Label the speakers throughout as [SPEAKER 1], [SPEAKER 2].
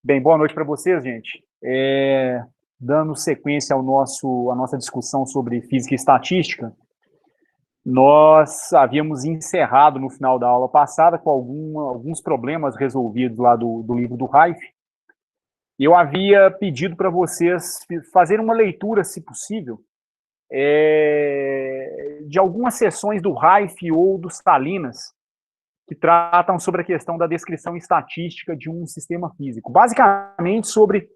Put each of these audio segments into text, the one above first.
[SPEAKER 1] Bem, boa noite para vocês, gente. Dando sequência à nossa discussão sobre física e estatística, nós havíamos encerrado no final da aula passada com alguns problemas resolvidos lá do livro do Reif. Eu havia pedido para vocês fazerem uma leitura, se possível, de algumas sessões do Reif ou do Salinas, que tratam sobre a questão da descrição estatística de um sistema físico. Basicamente, sobre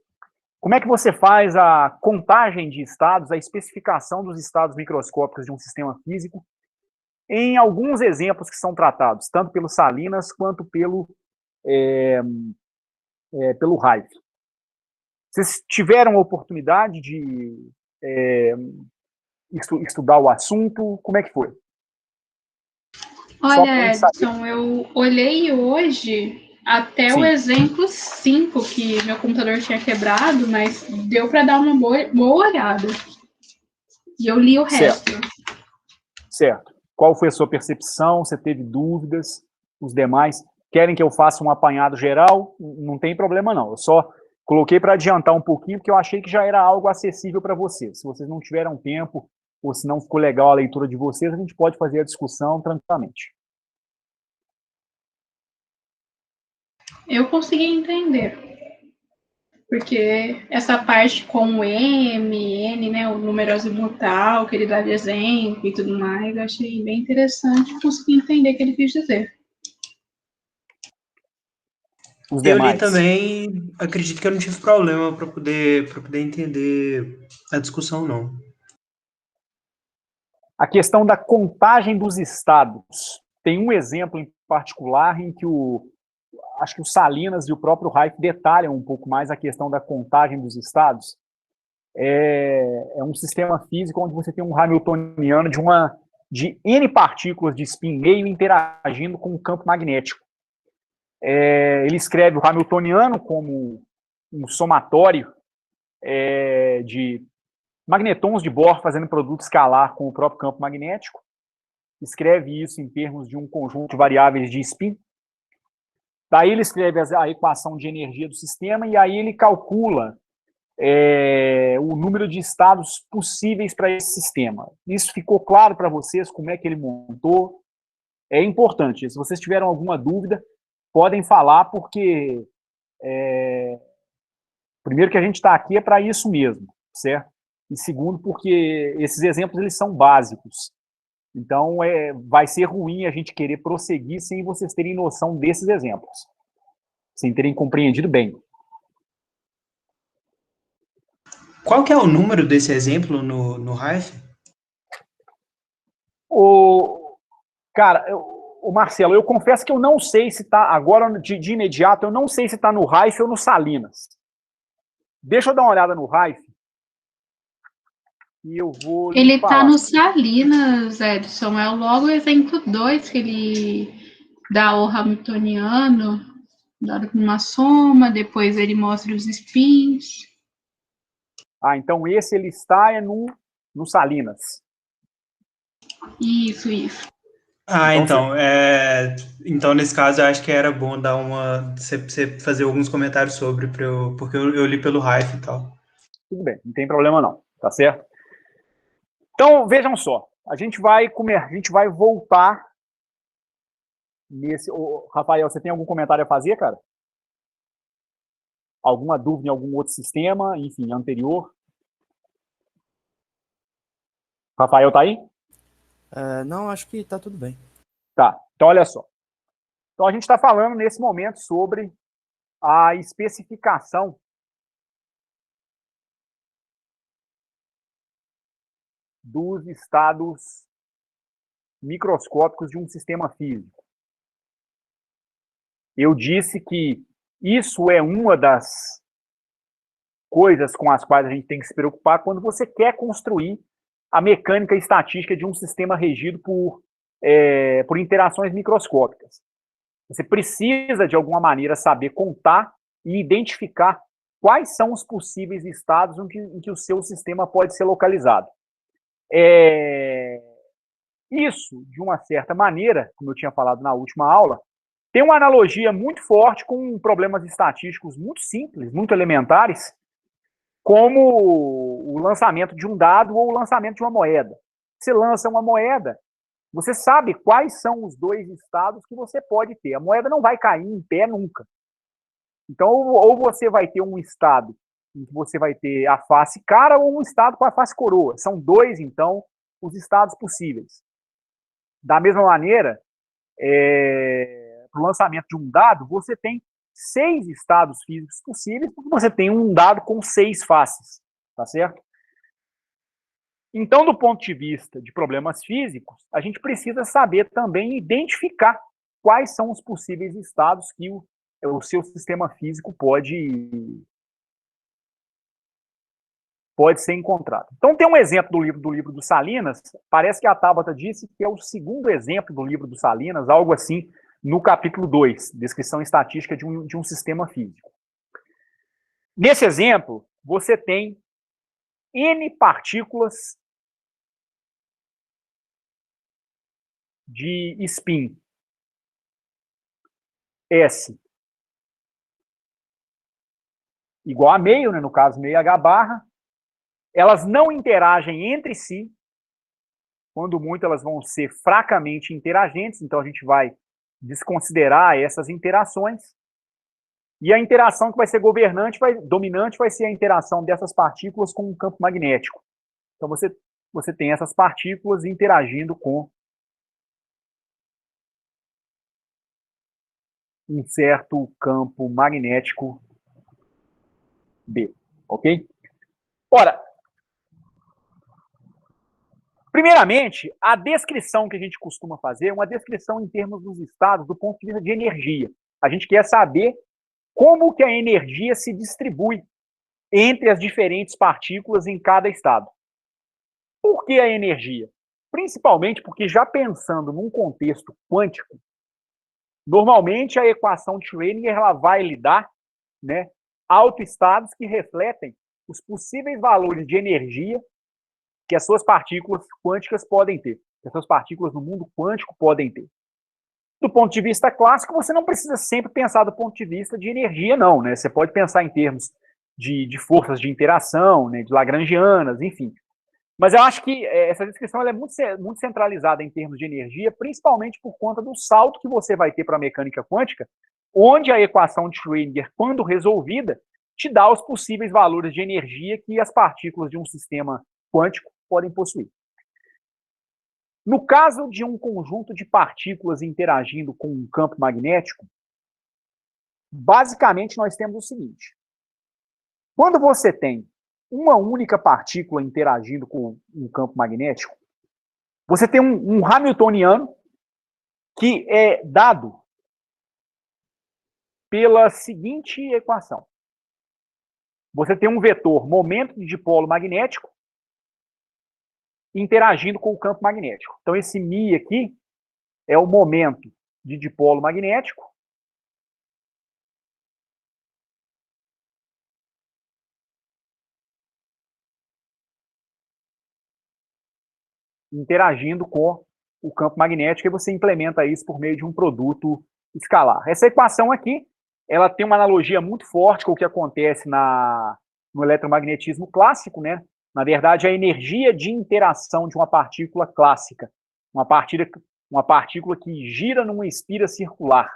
[SPEAKER 1] como é que você faz a contagem de estados, a especificação dos estados microscópicos de um sistema físico, em alguns exemplos que são tratados, tanto pelo Salinas quanto pelo Reif. Vocês tiveram a oportunidade de estudar o assunto? Como é que foi?
[SPEAKER 2] Olha, Edson, eu olhei hoje até o exemplo 5, que meu computador tinha quebrado, mas deu para dar uma boa olhada. E eu li o resto.
[SPEAKER 1] Certo. Qual foi a sua percepção? Você teve dúvidas? Os demais querem que eu faça um apanhado geral? Não tem problema, não. Eu só coloquei para adiantar um pouquinho, porque eu achei que já era algo acessível para vocês. Se vocês não tiveram tempo, ou se não ficou legal a leitura de vocês, a gente pode fazer a discussão tranquilamente.
[SPEAKER 2] Eu consegui entender. Porque essa parte com o N, né, o número azimutal, que ele dá de exemplo e tudo mais, eu achei bem interessante e consegui entender o que ele quis dizer.
[SPEAKER 3] Eu li também, acredito que eu não tive problema para poder entender a discussão, não.
[SPEAKER 1] A questão da contagem dos estados. Tem um exemplo em particular em que acho que o Salinas e o próprio Reif detalham um pouco mais a questão da contagem dos estados. É um sistema físico onde você tem um hamiltoniano de N partículas de spin meio interagindo com um campo magnético. Ele escreve o hamiltoniano como um somatório de magnetons de Bohr fazendo produto escalar com o próprio campo magnético. Escreve isso em termos de um conjunto de variáveis de spin. Daí ele escreve a equação de energia do sistema e aí ele calcula o número de estados possíveis para esse sistema. Isso ficou claro para vocês como é que ele montou? É importante. Se vocês tiveram alguma dúvida, podem falar, porque primeiro que a gente está aqui é para isso mesmo, certo? E segundo, porque esses exemplos eles são básicos. Então, vai ser ruim a gente querer prosseguir sem vocês terem noção desses exemplos, sem terem compreendido bem.
[SPEAKER 3] Qual que é o número desse exemplo no Reif?
[SPEAKER 1] Cara, Marcelo, eu confesso que eu não sei se está, agora de imediato, eu não sei se está no Reif ou no Salinas. Deixa eu dar uma olhada no Reif. E eu vou.
[SPEAKER 2] Ele está no Salinas, Edson. É logo o exemplo 2 que ele dá o hamiltoniano, dado com uma soma, depois ele mostra os spins.
[SPEAKER 1] Então esse ele está no Salinas.
[SPEAKER 2] Isso.
[SPEAKER 3] Então nesse caso eu acho que era bom dar você fazer alguns comentários sobre, porque eu li pelo Reif e tal.
[SPEAKER 1] Tudo bem, não tem problema não, tá certo? Então, vejam só, a gente vai voltar nesse... Rafael, você tem algum comentário a fazer, cara? Alguma dúvida em algum outro sistema, enfim, anterior? Rafael, tá aí?
[SPEAKER 4] Não, acho que tá tudo bem.
[SPEAKER 1] Tá, então olha só. Então a gente está falando nesse momento sobre a especificação dos estados microscópicos de um sistema físico. Eu disse que isso é uma das coisas com as quais a gente tem que se preocupar quando você quer construir a mecânica estatística de um sistema regido por interações microscópicas. Você precisa, de alguma maneira, saber contar e identificar quais são os possíveis estados em que o seu sistema pode ser localizado. Isso, de uma certa maneira, como eu tinha falado na última aula, tem uma analogia muito forte com problemas estatísticos muito simples, muito elementares, como o lançamento de um dado ou o lançamento de uma moeda. Você lança uma moeda, você sabe quais são os dois estados que você pode ter. A moeda não vai cair em pé nunca. Então, ou você vai ter um estado em que você vai ter a face cara ou um estado com a face coroa. São dois, então, os estados possíveis. Da mesma maneira, para o lançamento de um dado, você tem 6 estados físicos possíveis, porque você tem um dado com 6 faces, tá certo? Então, do ponto de vista de problemas físicos, a gente precisa saber também identificar quais são os possíveis estados que o seu sistema físico pode ser encontrado. Então, tem um exemplo do livro do Salinas, parece que a Tabata disse que é o segundo exemplo do livro do Salinas, algo assim, no capítulo 2, descrição estatística de um sistema físico. Nesse exemplo, você tem N partículas de spin S igual a meio, né, no caso meio H barra, elas não interagem entre si, quando muito elas vão ser fracamente interagentes, então a gente vai desconsiderar essas interações, e a interação que vai ser dominante vai ser a interação dessas partículas com um campo magnético. Então você tem essas partículas interagindo com um certo campo magnético B, ok? Ora, primeiramente, a descrição que a gente costuma fazer é uma descrição em termos dos estados do ponto de vista de energia. A gente quer saber como que a energia se distribui entre as diferentes partículas em cada estado. Por que a energia? Principalmente porque, já pensando num contexto quântico, normalmente a equação de Schrödinger ela vai lhe dar, né, autoestados que refletem os possíveis valores de energia que as suas partículas quânticas podem ter, que as suas partículas no mundo quântico podem ter. Do ponto de vista clássico, você não precisa sempre pensar do ponto de vista de energia, não, né? Você pode pensar em termos de forças de interação, né, de lagrangianas, enfim. Mas eu acho que essa descrição ela é muito centralizada em termos de energia, principalmente por conta do salto que você vai ter para a mecânica quântica, onde a equação de Schrödinger, quando resolvida, te dá os possíveis valores de energia que as partículas de um sistema quântico podem possuir. No caso de um conjunto de partículas interagindo com um campo magnético, basicamente nós temos o seguinte: quando você tem uma única partícula interagindo com um campo magnético, você tem um Hamiltoniano que é dado pela seguinte equação. Você tem um vetor momento de dipolo magnético interagindo com o campo magnético. Então, esse μ aqui é o momento de dipolo magnético interagindo com o campo magnético e você implementa isso por meio de um produto escalar. Essa equação aqui, ela tem uma analogia muito forte com o que acontece no eletromagnetismo clássico, né? Na verdade, a energia de interação de uma partícula clássica, uma partícula que gira numa espira circular,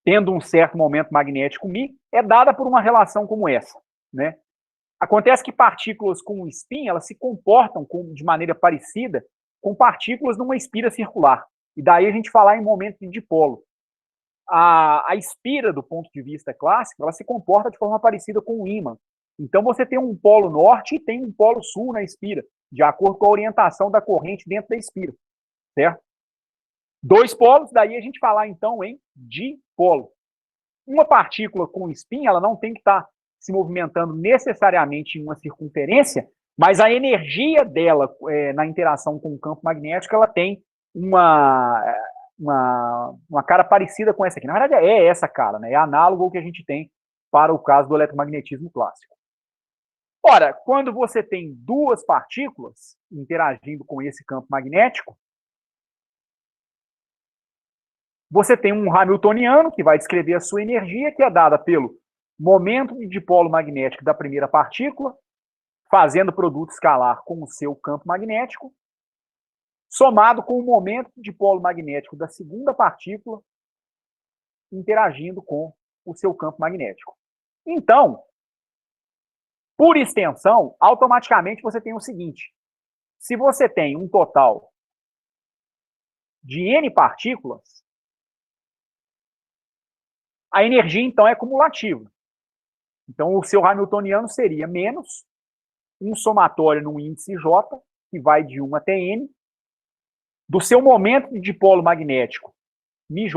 [SPEAKER 1] tendo um certo momento magnético μ, é dada por uma relação como essa, né? Acontece que partículas com spin, elas se comportam de maneira parecida com partículas numa espira circular. E daí a gente falar em momento de dipolo. A espira, do ponto de vista clássico, ela se comporta de forma parecida com o ímã. Então você tem um polo norte e tem um polo sul na espira, de acordo com a orientação da corrente dentro da espira, certo? 2 polos, daí a gente falar então em dipolo. Uma partícula com spin, ela não tem que estar se movimentando necessariamente em uma circunferência, mas a energia dela na interação com o campo magnético, ela tem uma cara parecida com essa aqui. Na verdade, é essa cara, né? É análogo ao que a gente tem para o caso do eletromagnetismo clássico. Ora, quando você tem 2 partículas interagindo com esse campo magnético, Você tem um hamiltoniano, que vai descrever a sua energia, que é dada pelo momento de dipolo magnético da primeira partícula, fazendo produto escalar com o seu campo magnético, somado com o momento de dipolo magnético da segunda partícula, interagindo com o seu campo magnético. Então, por extensão, automaticamente você tem o seguinte: se você tem um total de N partículas, a energia, então, é cumulativa. Então, o seu hamiltoniano seria menos um somatório no índice J, que vai de 1 até N, do seu momento de dipolo magnético, μJ,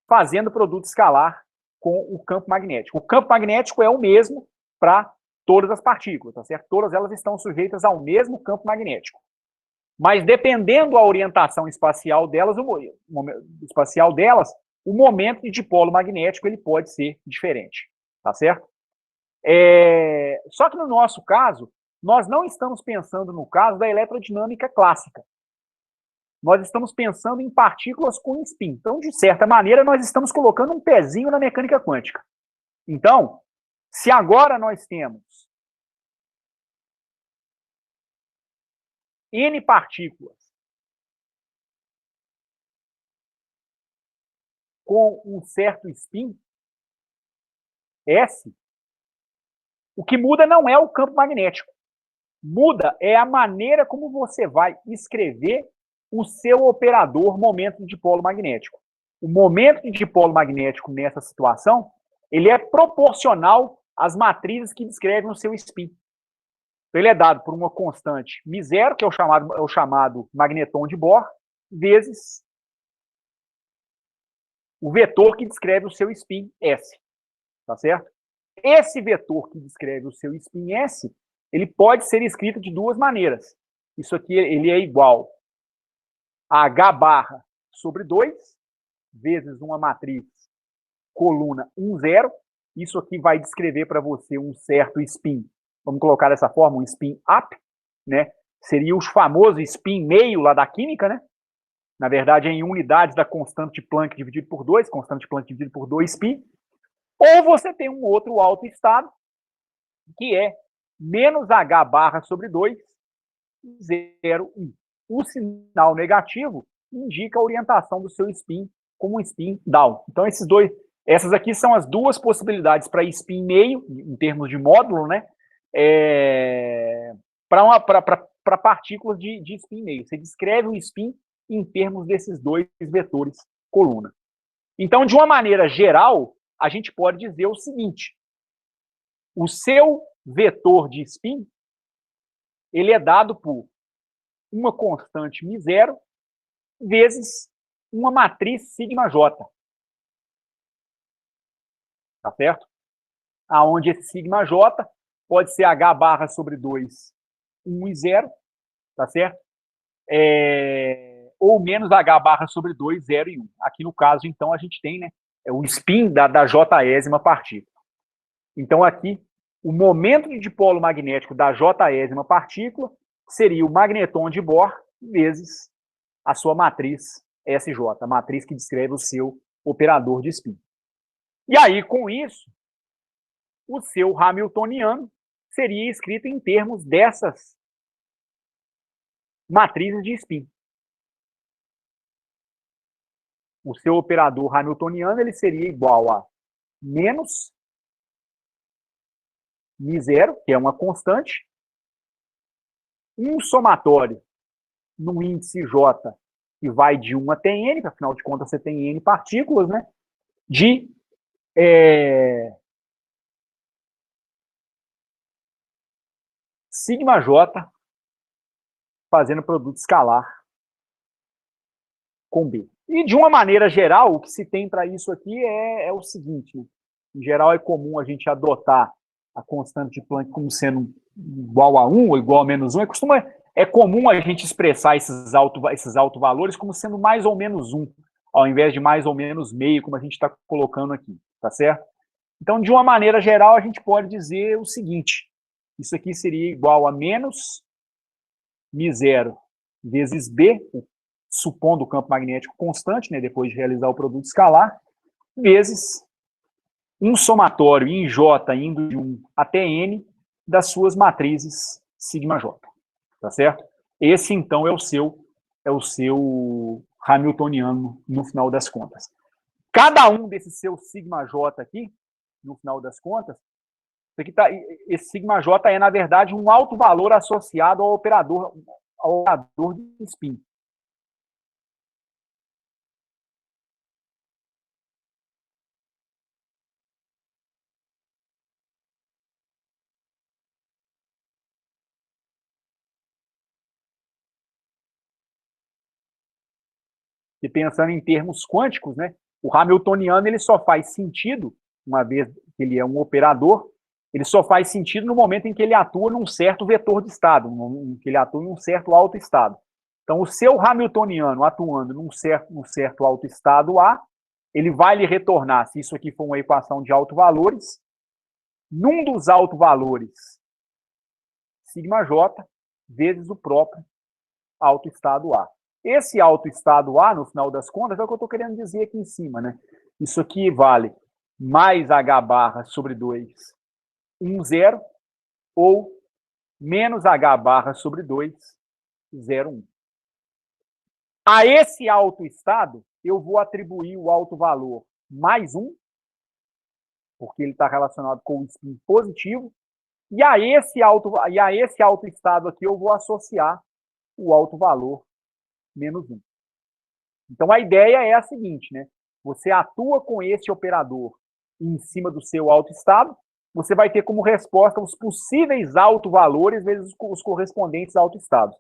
[SPEAKER 1] fazendo produto escalar com o campo magnético. O campo magnético é o mesmo para todas as partículas, tá certo? Todas elas estão sujeitas ao mesmo campo magnético. Mas, dependendo da orientação espacial delas, o momento de dipolo magnético ele pode ser diferente, tá certo? Só que no nosso caso, nós não estamos pensando no caso da eletrodinâmica clássica. Nós estamos pensando em partículas com spin. Então, de certa maneira, nós estamos colocando um pezinho na mecânica quântica. Então, se agora nós temos N partículas com um certo spin, S, o que muda não é o campo magnético. Muda é a maneira como você vai escrever o seu operador momento de dipolo magnético. O momento de dipolo magnético nessa situação, ele é proporcional às matrizes que descrevem o seu spin. Então, ele é dado por uma constante μ0, que é o chamado magneton de Bohr, vezes o vetor que descreve o seu spin S. Tá certo? Esse vetor que descreve o seu spin S, ele pode ser escrito de duas maneiras. Isso aqui ele é igual a H barra sobre 2, vezes uma matriz coluna 1, 0. Isso aqui vai descrever para você um certo spin. Vamos colocar dessa forma, um spin up, né? Seria o famoso spin meio lá da química, né? Na verdade, em unidades da constante de Planck dividido por 2, constante de Planck dividido por 2π. Ou você tem um outro alto estado, que é menos H barra sobre 2, 0, 1. O sinal negativo indica a orientação do seu spin como um spin down. Então, essas aqui são as duas possibilidades para spin meio, em termos de módulo, né? Para partículas de spin meio. Você descreve o spin em termos desses dois vetores coluna. Então, de uma maneira geral, a gente pode dizer o seguinte: o seu vetor de spin ele é dado por uma constante μ0 vezes uma matriz σJ. Tá certo? Aonde esse σJ pode ser H barra sobre 2, 1 e 0, tá certo? Ou menos H barra sobre 2, 0 e 1. Aqui no caso, então, a gente tem, né, o spin da Jésima partícula. Então, aqui, o momento de dipolo magnético da Jésima partícula seria o magneton de Bohr vezes a sua matriz SJ, a matriz que descreve o seu operador de spin. E aí, com isso, o seu hamiltoniano seria escrito em termos dessas matrizes de spin. O seu operador hamiltoniano ele seria igual a menos μ0, que é uma constante, um somatório no índice J, que vai de 1 até N, afinal de contas você tem N partículas, né? De σJ fazendo produto escalar com B. E, de uma maneira geral, o que se tem para isso aqui é o seguinte, né? Em geral, é comum a gente adotar a constante de Planck como sendo igual a 1 ou igual a menos 1. É comum a gente expressar esses autovalores como sendo mais ou menos 1, ao invés de mais ou menos meio, como a gente está colocando aqui, tá certo? Então, de uma maneira geral, a gente pode dizer o seguinte: isso aqui seria igual a menos μ0 vezes B, supondo o campo magnético constante, né, depois de realizar o produto escalar, vezes um somatório em J indo de 1 até N das suas matrizes σJ, tá certo? Esse, então, é o seu hamiltoniano no final das contas. Cada um desses seus σJ aqui, no final das contas, esse σJ é, na verdade, um alto valor associado ao operador de spin. E pensando em termos quânticos, né, o hamiltoniano ele só faz sentido, uma vez que ele é um operador, ele só faz sentido no momento em que ele atua num certo vetor de estado, no momento em que ele atua em um certo alto estado. Então, o seu hamiltoniano atuando num certo alto estado A, ele vai lhe retornar, se isso aqui for uma equação de autovalores, num dos autovalores σJ vezes o próprio alto estado A. Esse alto estado A, no final das contas, é o que eu estou querendo dizer aqui em cima, né? Isso aqui vale mais H barra sobre 2, 1, 0, ou menos H barra sobre 2, 0, 1. A esse alto estado, eu vou atribuir o alto valor mais 1, porque ele está relacionado com o spin positivo, e a esse alto estado aqui eu vou associar o alto valor menos 1. Então, a ideia é a seguinte, né? Você atua com esse operador em cima do seu alto estado, você vai ter como resposta os possíveis autovalores vezes os correspondentes autoestados.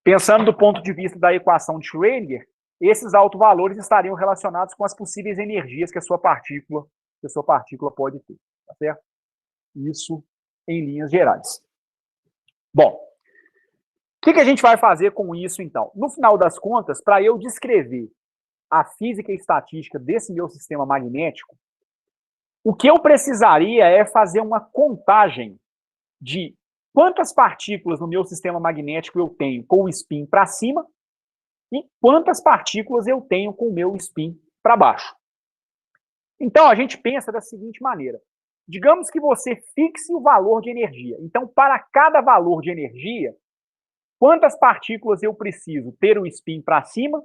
[SPEAKER 1] Pensando do ponto de vista da equação de Schrödinger, esses autovalores estariam relacionados com as possíveis energias que a sua partícula pode ter, tá certo? Isso em linhas gerais. Bom, o que a gente vai fazer com isso, então? No final das contas, para eu descrever a física e estatística desse meu sistema magnético, o que eu precisaria é fazer uma contagem de quantas partículas no meu sistema magnético eu tenho com o spin para cima e quantas partículas eu tenho com o meu spin para baixo. Então, a gente pensa da seguinte maneira. Digamos que você fixe o valor de energia. Então, para cada valor de energia, quantas partículas eu preciso ter o spin para cima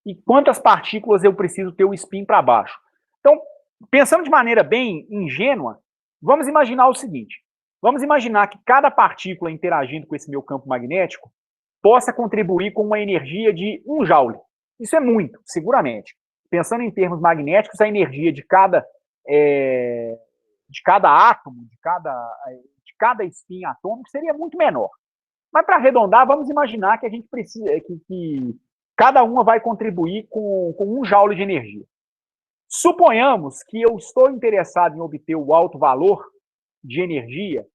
[SPEAKER 1] e quantas partículas eu preciso ter o spin para baixo. Então, pensando de maneira bem ingênua, vamos imaginar o seguinte. Vamos imaginar que cada partícula interagindo com esse meu campo magnético possa contribuir com uma energia de 1 joule. Isso é muito, seguramente. Pensando em termos magnéticos, a energia de cada átomo, de cada spin atômico seria muito menor. Mas, para arredondar, vamos imaginar que a gente precisa que cada uma vai contribuir com 1 joule de energia. Suponhamos que eu estou interessado em obter o alto valor de energia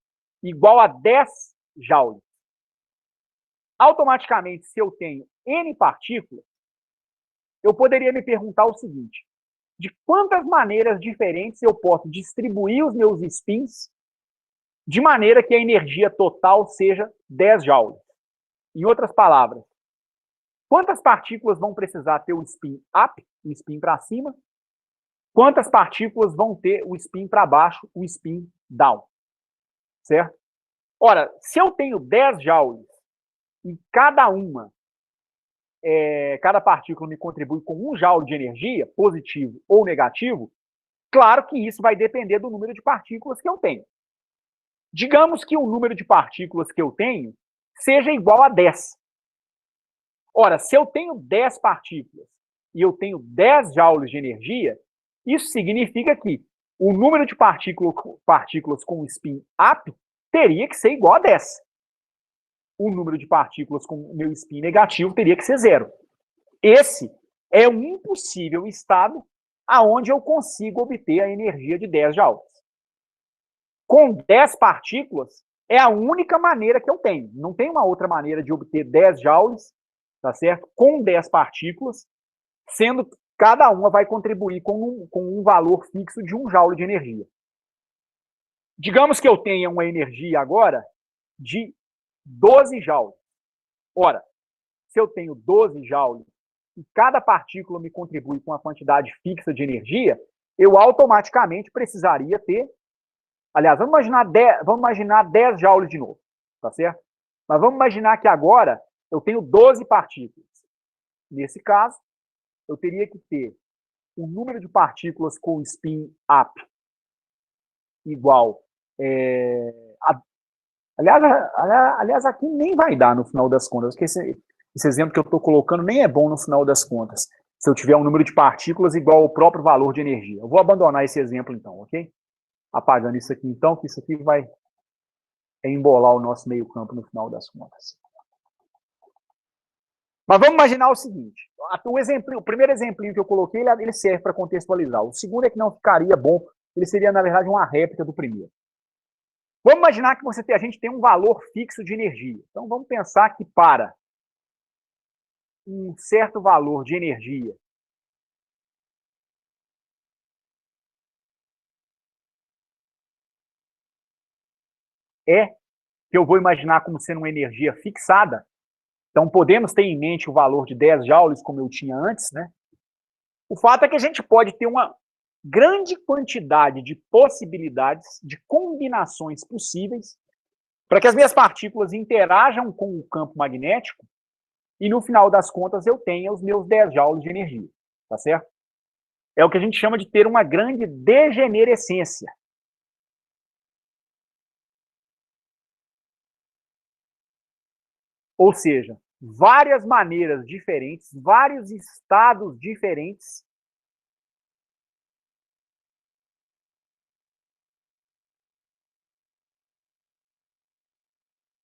[SPEAKER 1] igual a 10 joules. Automaticamente, se eu tenho N partículas, eu poderia me perguntar o seguinte: de quantas maneiras diferentes eu posso distribuir os meus spins de maneira que a energia total seja 10 joules? Em outras palavras, quantas partículas vão precisar ter o spin up, o spin para cima? Quantas partículas vão ter o spin para baixo, o spin down? Certo? Ora, se eu tenho 10 joules e cada partícula me contribui com 1 joule de energia, positivo ou negativo, claro que isso vai depender do número de partículas que eu tenho. Digamos que o número de partículas que eu tenho seja igual a 10. Ora, se eu tenho 10 partículas e eu tenho 10 joules de energia, isso significa que o número de partículas com spin up teria que ser igual a 10. O número de partículas com o meu spin negativo teria que ser 0. Esse é um impossível estado aonde eu consigo obter a energia de 10 joules. Com 10 partículas, é a única maneira que eu tenho. Não tem uma outra maneira de obter 10 joules, tá certo? Com 10 partículas, sendo que cada uma vai contribuir com um valor fixo de 1 joule de energia. Digamos que eu tenha uma energia agora de 12 joules. Ora, se eu tenho 12 joules e cada partícula me contribui com uma quantidade fixa de energia, eu automaticamente precisaria ter... Aliás, vamos imaginar 10 joules de novo, tá certo? Mas vamos imaginar que agora eu tenho 12 partículas. Nesse caso, eu teria que ter o número de partículas com spin up igual... Aliás, aqui nem vai dar no final das contas, porque esse exemplo que eu estou colocando nem é bom no final das contas, se eu tiver um número de partículas igual ao próprio valor de energia. Eu vou abandonar esse exemplo então, ok? Apagando isso aqui então, que isso aqui vai embolar o nosso meio campo no final das contas. Mas vamos imaginar o seguinte, o primeiro exemplinho que eu coloquei, ele serve para contextualizar. O segundo é que não ficaria bom, ele seria, na verdade, uma réplica do primeiro. Vamos imaginar que a gente tem um valor fixo de energia. Então, vamos pensar que para um certo valor de energia que eu vou imaginar como sendo uma energia fixada. Então, podemos ter em mente o valor de 10 joules, como eu tinha antes, né? O fato é que a gente pode ter uma grande quantidade de possibilidades, de combinações possíveis, para que as minhas partículas interajam com o campo magnético e, no final das contas, eu tenha os meus 10 joules de energia, tá certo? É o que a gente chama de ter uma grande degenerescência. Ou seja, várias maneiras diferentes, vários estados diferentes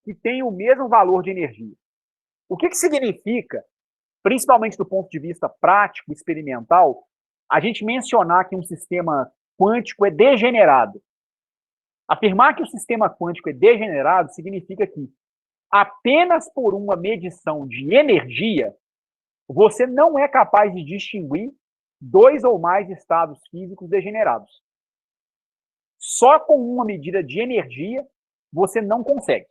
[SPEAKER 1] que têm o mesmo valor de energia. O que significa, principalmente do ponto de vista prático, experimental, a gente mencionar que um sistema quântico é degenerado? Afirmar que o sistema quântico é degenerado significa que apenas por uma medição de energia, você não é capaz de distinguir dois ou mais estados físicos degenerados. Só com uma medida de energia, você não consegue.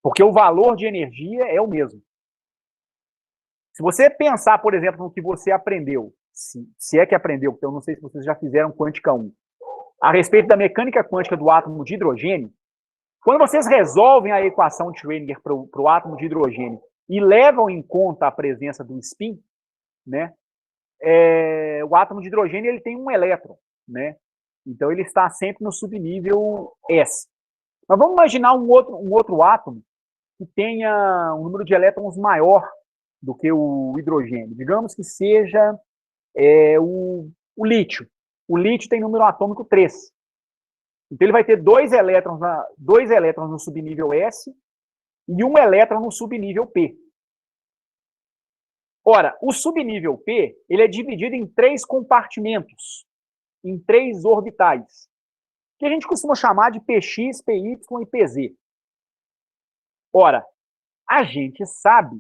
[SPEAKER 1] Porque o valor de energia é o mesmo. Se você pensar, por exemplo, no que você aprendeu, se é que aprendeu, porque eu não sei se vocês já fizeram Quântica 1, a respeito da mecânica quântica do átomo de hidrogênio, quando vocês resolvem a equação de Schrödinger para o átomo de hidrogênio e levam em conta a presença do spin, né, o átomo de hidrogênio ele tem um elétron, né? Então ele está sempre no subnível S. Mas vamos imaginar um outro átomo que tenha um número de elétrons maior do que o hidrogênio. Digamos que seja o lítio. O lítio tem número atômico 3. Então ele vai ter dois elétrons no subnível S e um elétron no subnível P. Ora, o subnível P ele é dividido em 3 compartimentos, em 3 orbitais, que a gente costuma chamar de PX, PY e PZ. Ora, a gente sabe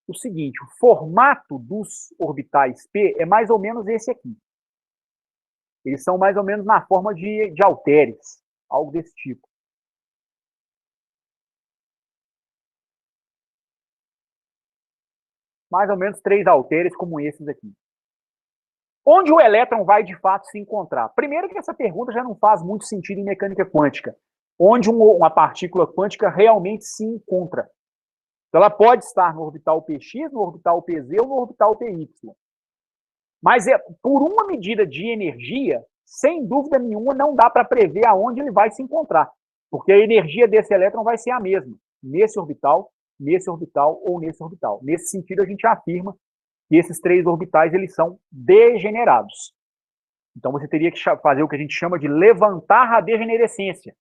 [SPEAKER 1] o seguinte, o formato dos orbitais P é mais ou menos esse aqui. Eles são mais ou menos na forma de halteres, algo desse tipo. Mais ou menos 3 halteres como esses aqui. Onde o elétron vai, de fato, se encontrar? Primeiro que essa pergunta já não faz muito sentido em mecânica quântica. Onde uma partícula quântica realmente se encontra. Então, ela pode estar no orbital PX, no orbital PZ ou no orbital PY. Mas por uma medida de energia, sem dúvida nenhuma, não dá para prever aonde ele vai se encontrar. Porque a energia desse elétron vai ser a mesma. Nesse orbital ou nesse orbital. Nesse sentido, a gente afirma que esses 3 orbitais eles são degenerados. Então, você teria que fazer o que a gente chama de levantar a degenerescência.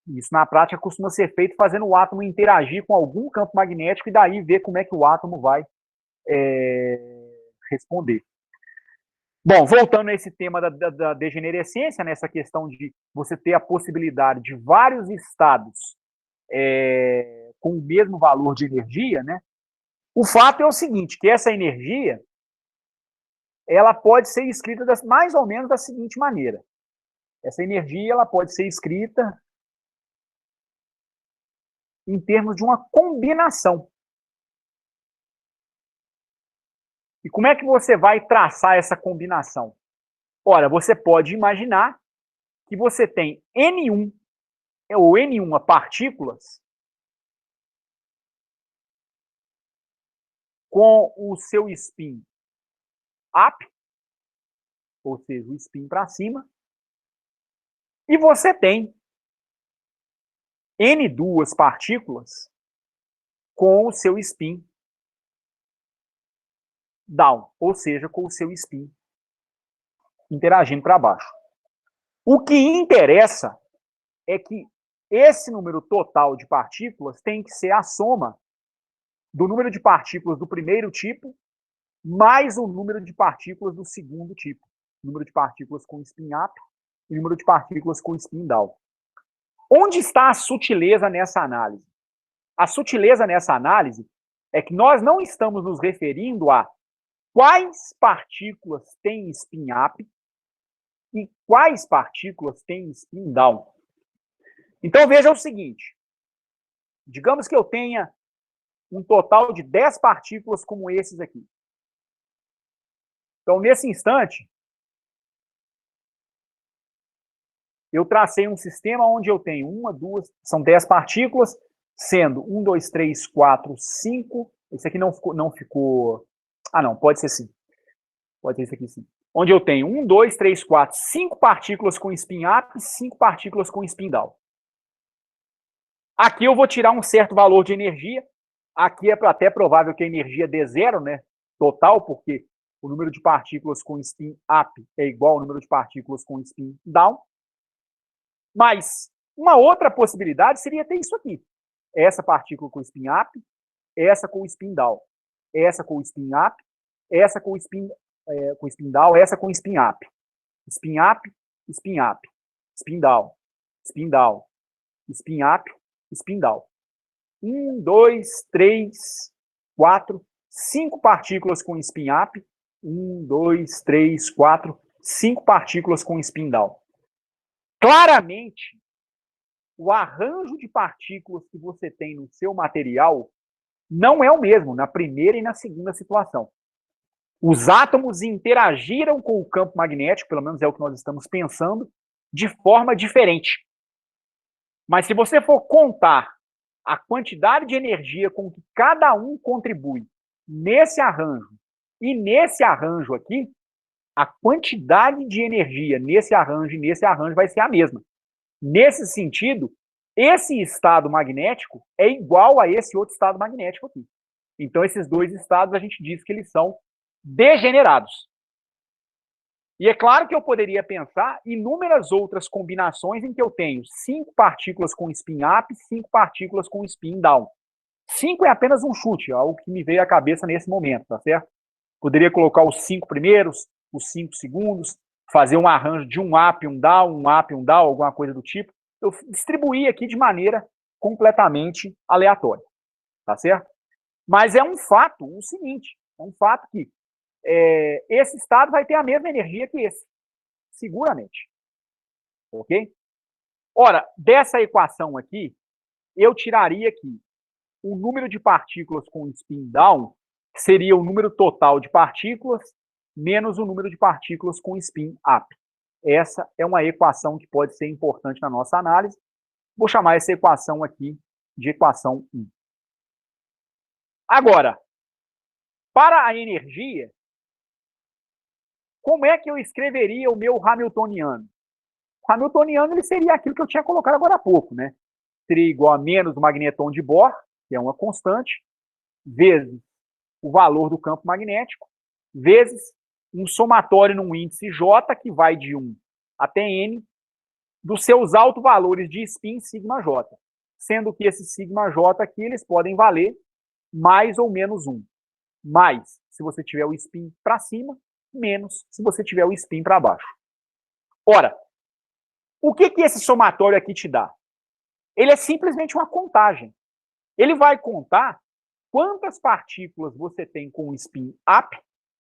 [SPEAKER 1] Isso, na prática, costuma ser feito fazendo o átomo interagir com algum campo magnético e daí ver como é que o átomo vai responder. Bom, voltando a esse tema da degenerescência, nessa questão de você ter a possibilidade de vários estados com o mesmo valor de energia, né? O fato é o seguinte, que essa energia ela pode ser escrita mais ou menos da seguinte maneira. Essa energia ela pode ser escrita em termos de uma combinação. E como é que você vai traçar essa combinação? Ora, você pode imaginar que você tem N1 ou N1 partículas com o seu spin up, ou seja, o spin para cima, e você tem N2 partículas com o seu spin down, ou seja, com o seu spin interagindo para baixo. O que interessa é que esse número total de partículas tem que ser a soma do número de partículas do primeiro tipo mais o número de partículas do segundo tipo. Número de partículas com spin up e número de partículas com spin down. Onde está a sutileza nessa análise? A sutileza nessa análise é que nós não estamos nos referindo a quais partículas têm spin up e quais partículas têm spin down. Então, veja o seguinte. Digamos que eu tenha um total de 10 partículas como esses aqui. Então, nesse instante, eu tracei um sistema onde eu tenho são 10 partículas, sendo 1, 2, 3, 4, 5. Esse aqui não ficou... Ah, não, pode ser sim. Pode ser esse aqui sim. Onde eu tenho 1, 2, 3, 4, 5 partículas com spin up e 5 partículas com spin down. Aqui eu vou tirar um certo valor de energia. Aqui é até provável que a energia dê zero, né? Total, porque o número de partículas com spin up é igual ao número de partículas com spin down. Mas uma outra possibilidade seria ter isso aqui. Essa partícula com spin up, essa com spin down, essa com spin up, essa com spin down, essa com spin up. Spin up, spin up. Spin down, spin down. Spin up, spin down. 1, 2, 3, 4, 5 partículas com spin up. 1, 2, 3, 4, 5 partículas com spin down. Claramente, o arranjo de partículas que você tem no seu material não é o mesmo na primeira e na segunda situação. Os átomos interagiram com o campo magnético, pelo menos é o que nós estamos pensando, de forma diferente. Mas se você for contar a quantidade de energia com que cada um contribui nesse arranjo e nesse arranjo aqui, a quantidade de energia nesse arranjo e nesse arranjo vai ser a mesma. Nesse sentido, esse estado magnético é igual a esse outro estado magnético aqui. Então, esses dois estados, a gente diz que eles são degenerados. E é claro que eu poderia pensar inúmeras outras combinações em que eu tenho 5 partículas com spin up e 5 partículas com spin down. 5 é apenas um chute, algo que me veio à cabeça nesse momento, tá certo? Poderia colocar os 5 primeiros, os 5 segundos, fazer um arranjo de um up, um down, alguma coisa do tipo. Eu distribuí aqui de maneira completamente aleatória, tá certo? Mas é um fato o seguinte, é um fato que esse estado vai ter a mesma energia que esse, seguramente. Ok? Ora, dessa equação aqui, eu tiraria aqui o número de partículas com spin down, que seria o número total de partículas, menos o número de partículas com spin up. Essa é uma equação que pode ser importante na nossa análise. Vou chamar essa equação aqui de equação 1. Agora, para a energia, como é que eu escreveria o meu Hamiltoniano? O Hamiltoniano ele seria aquilo que eu tinha colocado agora há pouco, né? Seria igual a menos o magneton de Bohr, que é uma constante, vezes o valor do campo magnético, vezes um somatório num índice J, que vai de 1 até N, dos seus autovalores de spin sigma J. Sendo que esse sigma J aqui, eles podem valer mais ou menos 1. Mais, se você tiver o spin para cima, menos, se você tiver o spin para baixo. Ora, o que esse somatório aqui te dá? Ele é simplesmente uma contagem. Ele vai contar quantas partículas você tem com o spin up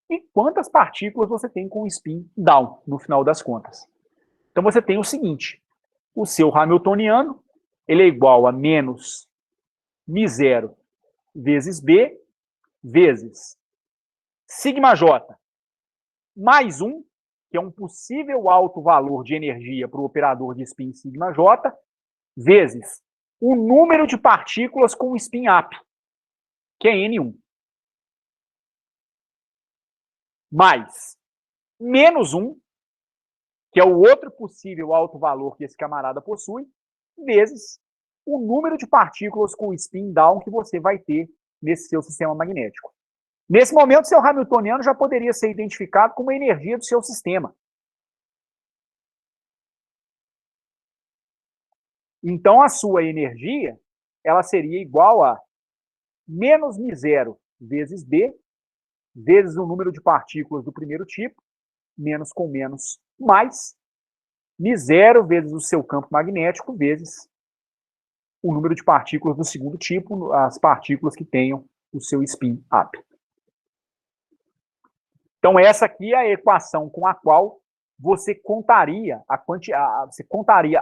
[SPEAKER 1] e quantas partículas você tem com o spin down, no final das contas. Então, você tem o seguinte, o seu Hamiltoniano, ele é igual a menos μ0 vezes B, vezes Σj mais 1, que é um possível alto valor de energia para o operador de spin σj, vezes o número de partículas com spin up, que é N1. Mais menos 1, que é o outro possível alto valor que esse camarada possui, vezes o número de partículas com spin down que você vai ter nesse seu sistema magnético. Nesse momento, seu hamiltoniano já poderia ser identificado como a energia do seu sistema. Então, a sua energia, ela seria igual a menos μ0 vezes B, vezes o número de partículas do primeiro tipo, menos com menos, mais μ0 vezes o seu campo magnético, vezes o número de partículas do segundo tipo, as partículas que tenham o seu spin up. Então, essa aqui é a equação com a qual você contaria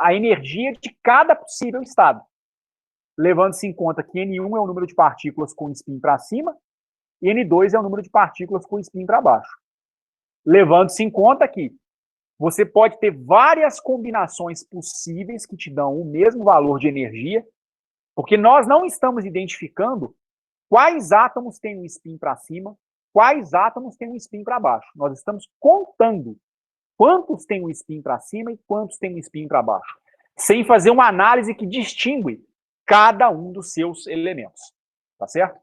[SPEAKER 1] a energia de cada possível estado, levando-se em conta que N1 é o número de partículas com spin para cima e N2 é o número de partículas com spin para baixo. Levando-se em conta que você pode ter várias combinações possíveis que te dão o mesmo valor de energia, porque nós não estamos identificando quais átomos têm um spin para cima, quais átomos têm um spin para baixo. Nós estamos contando quantos têm um spin para cima e quantos têm um spin para baixo, sem fazer uma análise que distingue cada um dos seus elementos. Tá certo?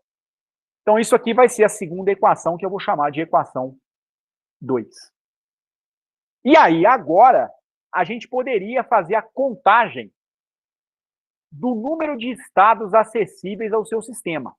[SPEAKER 1] Então, isso aqui vai ser a segunda equação, que eu vou chamar de equação 2. E aí, agora, a gente poderia fazer a contagem do número de estados acessíveis ao seu sistema.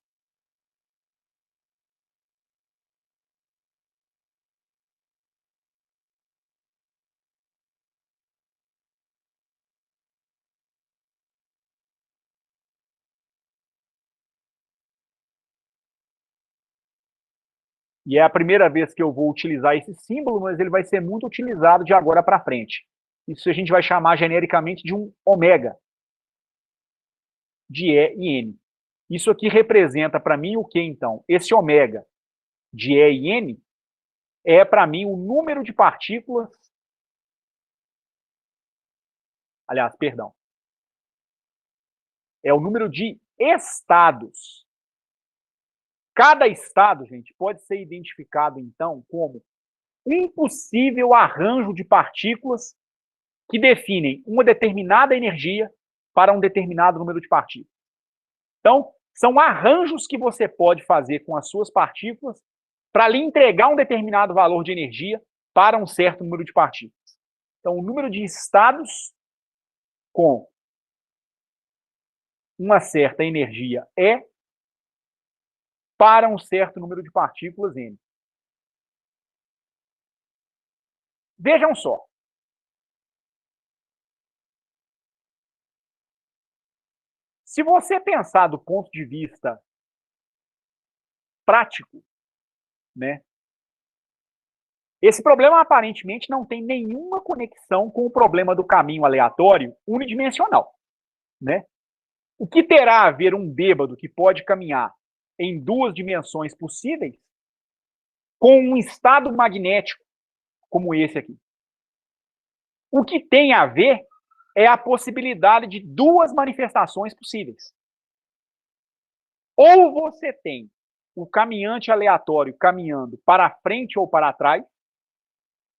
[SPEAKER 1] E é a primeira vez que eu vou utilizar esse símbolo, mas ele vai ser muito utilizado de agora para frente. Isso a gente vai chamar genericamente de um ômega, de E e N. Isso aqui representa para mim o que, então? Esse ômega de E e N é, para mim, o número de partículas... Aliás, perdão. É o número de estados. Cada estado, gente, pode ser identificado, então, como um possível arranjo de partículas que definem uma determinada energia para um determinado número de partículas. Então, são arranjos que você pode fazer com as suas partículas para lhe entregar um determinado valor de energia para um certo número de partículas. Então, o número de estados com uma certa energia E para um certo número de partículas N. Vejam só. Se você pensar do ponto de vista prático, né, esse problema aparentemente não tem nenhuma conexão com o problema do caminho aleatório unidimensional, né? O que terá a ver um bêbado que pode caminhar em duas dimensões possíveis com um estado magnético como esse aqui? O que tem a ver é a possibilidade de duas manifestações possíveis. Ou você tem o caminhante aleatório caminhando para frente ou para trás,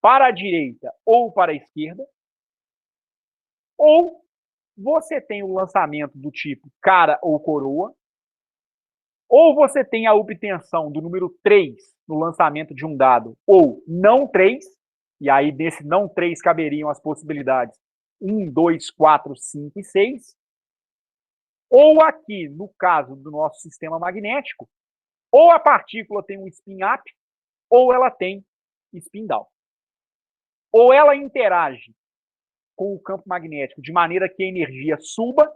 [SPEAKER 1] para a direita ou para a esquerda, ou você tem o lançamento do tipo cara ou coroa, ou você tem a obtenção do número 3 no lançamento de um dado, ou não 3, e aí nesse não 3 caberiam as possibilidades 1, 2, 4, 5 e 6, ou aqui, no caso do nosso sistema magnético, ou a partícula tem um spin up, ou ela tem spin down. Ou ela interage com o campo magnético de maneira que a energia suba,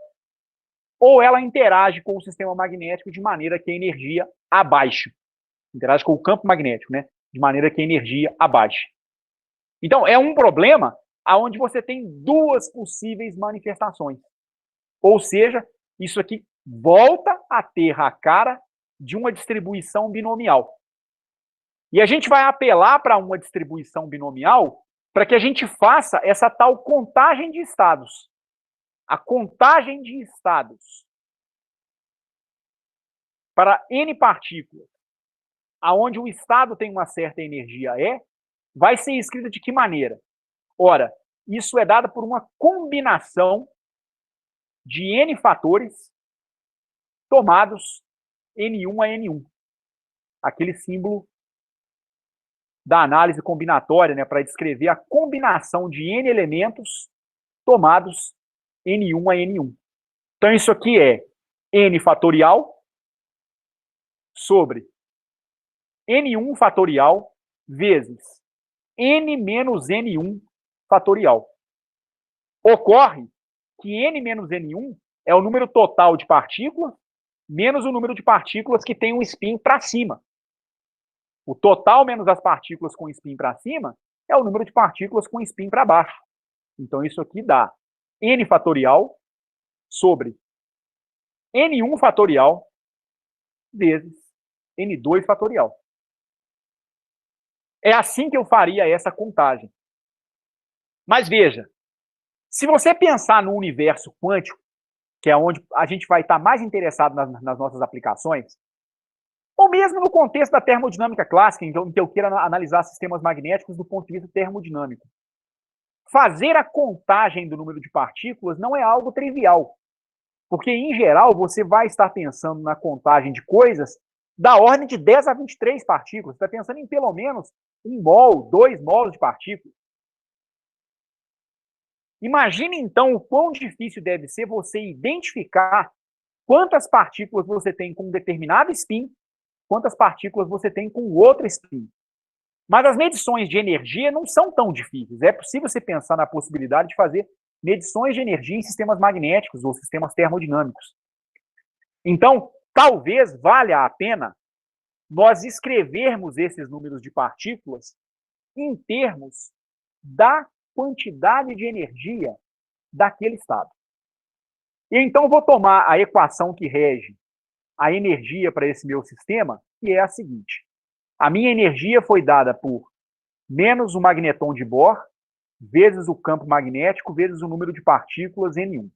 [SPEAKER 1] ou ela interage com o sistema magnético de maneira que a energia abaixe. Interage com o campo magnético, né? De maneira que a energia abaixe. Então, é um problema onde você tem duas possíveis manifestações. Ou seja, isso aqui volta a ter a cara de uma distribuição binomial. E a gente vai apelar para uma distribuição binomial para que a gente faça essa tal contagem de estados. A contagem de estados para N partículas, aonde o estado tem uma certa energia E, vai ser escrita de que maneira? Ora, isso é dado por uma combinação de N fatores tomados N1 a N1. Aquele símbolo da análise combinatória, né, para descrever a combinação de N elementos tomados N1 a N1. Então, isso aqui é N fatorial sobre N1 fatorial vezes N menos N1 fatorial. Ocorre que N menos N1 é o número total de partículas menos o número de partículas que tem um spin para cima. O total menos as partículas com spin para cima é o número de partículas com spin para baixo. Então, isso aqui dá N fatorial sobre N1 fatorial vezes N2 fatorial. É assim que eu faria essa contagem. Mas veja, se você pensar no universo quântico, que é onde a gente vai estar mais interessado nas nossas aplicações, ou mesmo no contexto da termodinâmica clássica, em que eu queira analisar sistemas magnéticos do ponto de vista termodinâmico, fazer a contagem do número de partículas não é algo trivial, porque, em geral, você vai estar pensando na contagem de coisas da ordem de 10 a 23 partículas. Você está pensando em pelo menos 1 mol, 2 mols de partículas. Imagine, então, o quão difícil deve ser você identificar quantas partículas você tem com um determinado spin, quantas partículas você tem com outro spin. Mas as medições de energia não são tão difíceis. É possível você pensar na possibilidade de fazer medições de energia em sistemas magnéticos ou sistemas termodinâmicos. Então, talvez valha a pena nós escrevermos esses números de partículas em termos da quantidade de energia daquele estado. E então vou tomar a equação que rege a energia para esse meu sistema, que é a seguinte. A minha energia foi dada por menos o magneton de Bohr, vezes o campo magnético, vezes o número de partículas N1,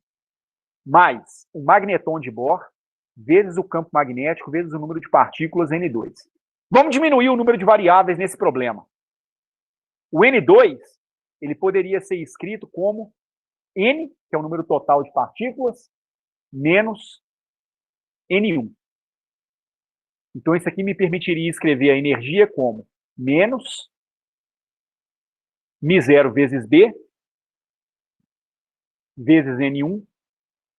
[SPEAKER 1] mais o magneton de Bohr, vezes o campo magnético, vezes o número de partículas N2. Vamos diminuir o número de variáveis nesse problema. O N2, ele poderia ser escrito como N, que é o número total de partículas, menos N1. Então, isso aqui me permitiria escrever a energia como menos μ0 vezes B, vezes N1,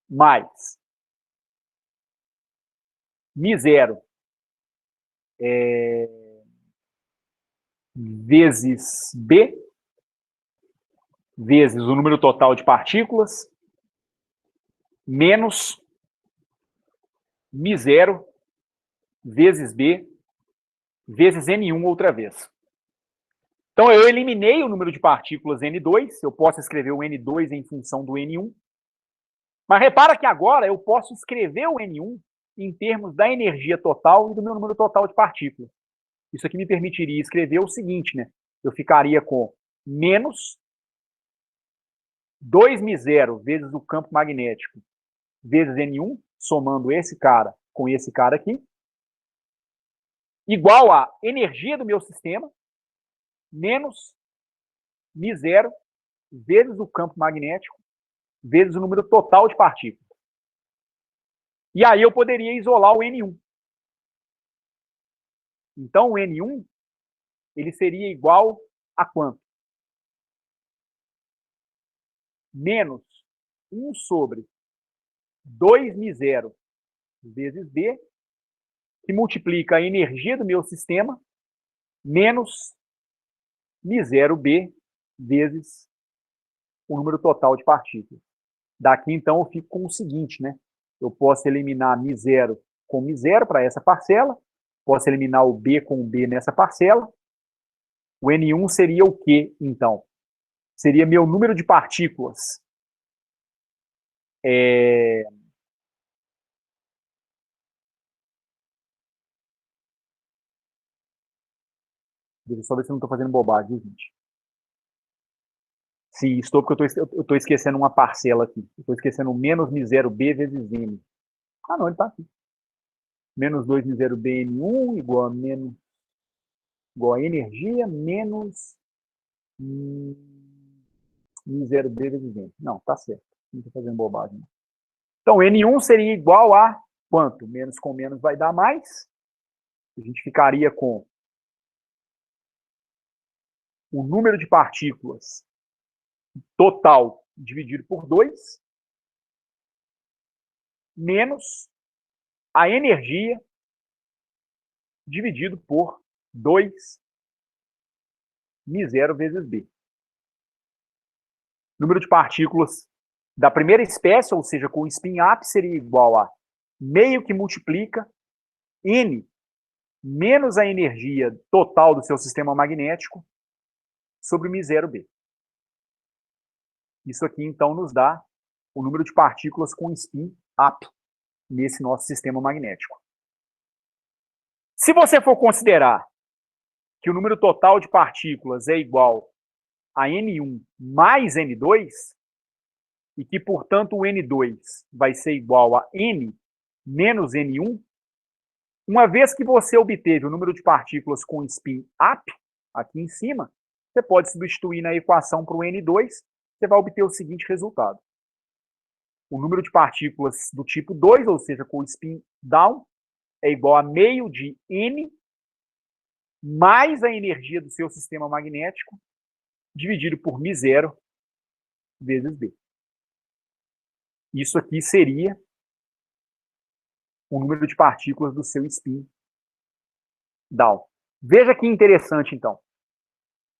[SPEAKER 1] mais μ0 vezes B, vezes o número total de partículas, menos μ0 vezes B, vezes N1 outra vez. Então, eu eliminei o número de partículas N2, eu posso escrever o N2 em função do N1, mas repara que agora eu posso escrever o N1 em termos da energia total e do meu número total de partículas. Isso aqui me permitiria escrever o seguinte, né? Eu ficaria com menos 2μ0 vezes o campo magnético vezes N1, somando esse cara com esse cara aqui, igual a energia do meu sistema, menos μ0 vezes o campo magnético vezes o número total de partículas. E aí eu poderia isolar o N1. Então, o N1, ele seria igual a quanto? Menos 1 sobre 2μ0 vezes B, que multiplica a energia do meu sistema, menos μ0B vezes o número total de partículas. Daqui, então, eu fico com o seguinte, né? Eu posso eliminar μ0 com μ0 para essa parcela, posso eliminar o B com o B nessa parcela. O N1 seria o quê, então? Seria meu número de partículas Deixa eu só ver se eu não estou fazendo bobagem, gente. Sim, estou, porque eu estou esquecendo uma parcela aqui. Estou esquecendo menos μ0 B vezes N. Ah, não, ele está aqui. Menos 2 μ0 B N1 igual a energia menos μ0 B vezes N. Não, está certo. Não estou fazendo bobagem. Então, N1 seria igual a quanto? Menos com menos vai dar mais. A gente ficaria com o número de partículas total dividido por 2, menos a energia dividido por 2 μ0 vezes B. Número de partículas da primeira espécie, ou seja, com o spin up, seria igual a meio que multiplica N menos a energia total do seu sistema magnético sobre μ0 B. Isso aqui, então, nos dá o número de partículas com spin up nesse nosso sistema magnético. Se você for considerar que o número total de partículas é igual a N1 mais N2, e que, portanto, o N2 vai ser igual a N menos N1, uma vez que você obteve o número de partículas com spin up, aqui em cima, você pode substituir na equação para o N2, você vai obter o seguinte resultado. O número de partículas do tipo 2, ou seja, com spin down, é igual a meio de N mais a energia do seu sistema magnético dividido por μ0 vezes B. Isso aqui seria o número de partículas do seu spin down. Veja que interessante, então.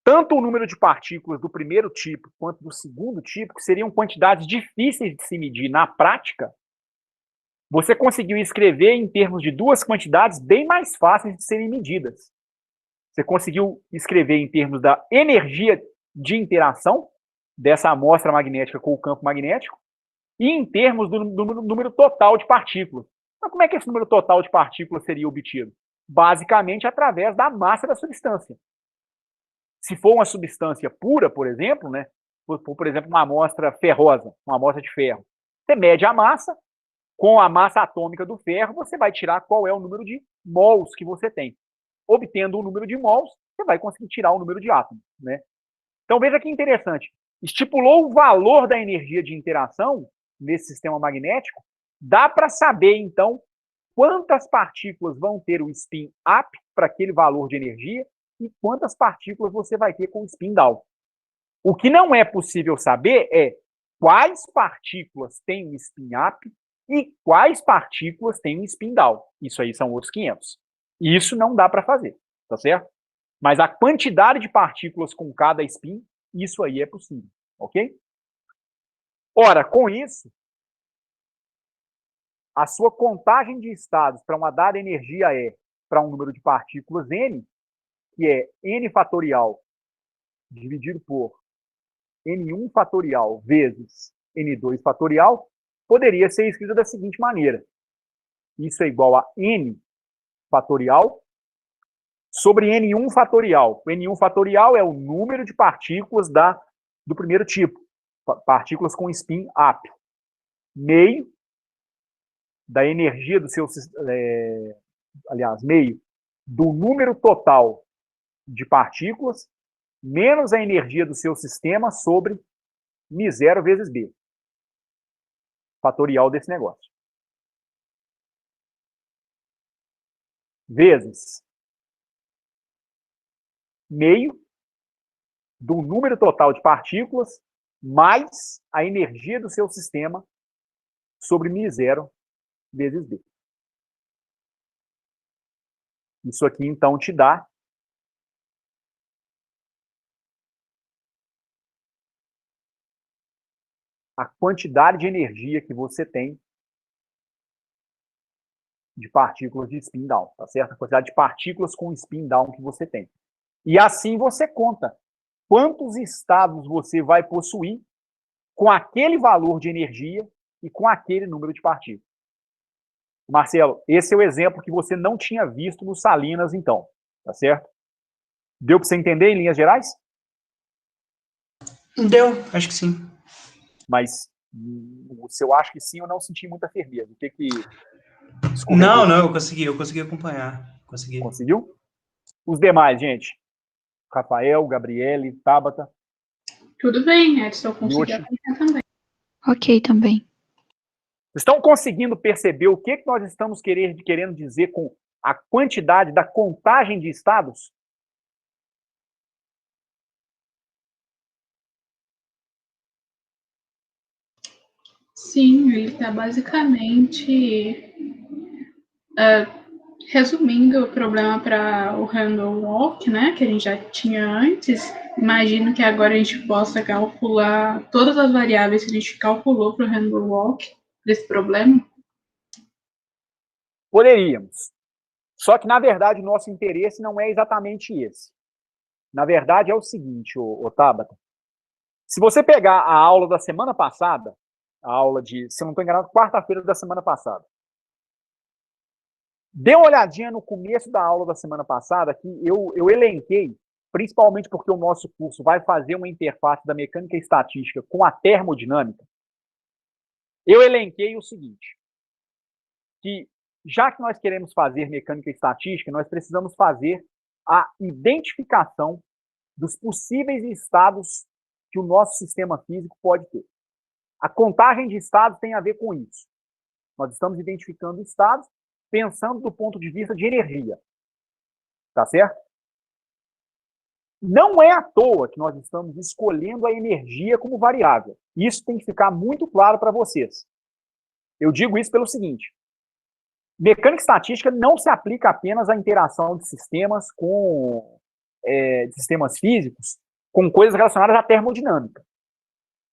[SPEAKER 1] Tanto o número de partículas do primeiro tipo quanto do segundo tipo, que seriam quantidades difíceis de se medir na prática, você conseguiu escrever em termos de duas quantidades bem mais fáceis de serem medidas. Você conseguiu escrever em termos da energia de interação dessa amostra magnética com o campo magnético e em termos do número total de partículas. Então, como é que esse número total de partículas seria obtido? Basicamente, através da massa da substância. Se for uma substância pura, por exemplo, né, por exemplo, uma amostra ferrosa, uma amostra de ferro, você mede a massa, com a massa atômica do ferro, você vai tirar qual é o número de mols que você tem. Obtendo o número de mols, você vai conseguir tirar o número de átomos, né? Então, veja que interessante. Estipulou o valor da energia de interação nesse sistema magnético, dá para saber, então, quantas partículas vão ter o spin up para aquele valor de energia e quantas partículas você vai ter com o spin down. O que não é possível saber é quais partículas têm o spin up e quais partículas têm o spin down. Isso aí são outros 500. Isso não dá para fazer, tá certo? Mas a quantidade de partículas com cada spin, isso aí é possível, ok? Ora, com isso, a sua contagem de estados para uma dada energia é para um número de partículas N, que é N fatorial dividido por N1 fatorial vezes N2 fatorial, poderia ser escrita da seguinte maneira. Isso é igual a N fatorial sobre N1 fatorial. O N1 fatorial é o número de partículas do primeiro tipo, partículas com spin up, meio da energia do seu, meio do número total de partículas menos a energia do seu sistema sobre μ0 vezes B. Fatorial desse negócio. Vezes meio do número total de partículas mais a energia do seu sistema sobre μ0 vezes B. Isso aqui, então, te dá a quantidade de energia que você tem de partículas de spin down, tá certo? A quantidade de partículas com spin down que você tem. E assim você conta quantos estados você vai possuir com aquele valor de energia e com aquele número de partículas. Marcelo, esse é o exemplo que você não tinha visto no Salinas, então, tá certo? Deu para você entender em linhas gerais?
[SPEAKER 3] Deu, acho que sim.
[SPEAKER 1] Mas se eu acho que sim, eu não senti muita firmeza. O que
[SPEAKER 3] Não, eu consegui acompanhar.
[SPEAKER 1] Conseguiu? Os demais, gente. Rafael, Gabriele, Tabata.
[SPEAKER 2] Tudo bem, Edson, eu consegui
[SPEAKER 1] Yoshi.
[SPEAKER 2] acompanhar também.
[SPEAKER 5] Ok, também.
[SPEAKER 1] Estão conseguindo perceber o que nós estamos querendo dizer com a quantidade da contagem de estados?
[SPEAKER 2] Sim, ele está basicamente resumindo o problema para o Random Walk, né, que a gente já tinha antes. Imagino que agora a gente possa calcular todas as variáveis que a gente calculou para o Random Walk desse problema.
[SPEAKER 1] Poderíamos. Só que, na verdade, o nosso interesse não é exatamente esse. Na verdade, é o seguinte, ô Tabata. Se você pegar a aula da semana passada, a aula de, se eu não estou enganado, quarta-feira da semana passada, dê uma olhadinha no começo da aula da semana passada, que eu elenquei, principalmente porque o nosso curso vai fazer uma interface da mecânica estatística com a termodinâmica. Eu elenquei o seguinte, que já que nós queremos fazer mecânica estatística, nós precisamos fazer a identificação dos possíveis estados que o nosso sistema físico pode ter. A contagem de estados tem a ver com isso. Nós estamos identificando estados pensando do ponto de vista de energia. Tá certo? Não é à toa que nós estamos escolhendo a energia como variável. Isso tem que ficar muito claro para vocês. Eu digo isso pelo seguinte. Mecânica estatística não se aplica apenas à interação de sistemas de sistemas físicos com coisas relacionadas à termodinâmica.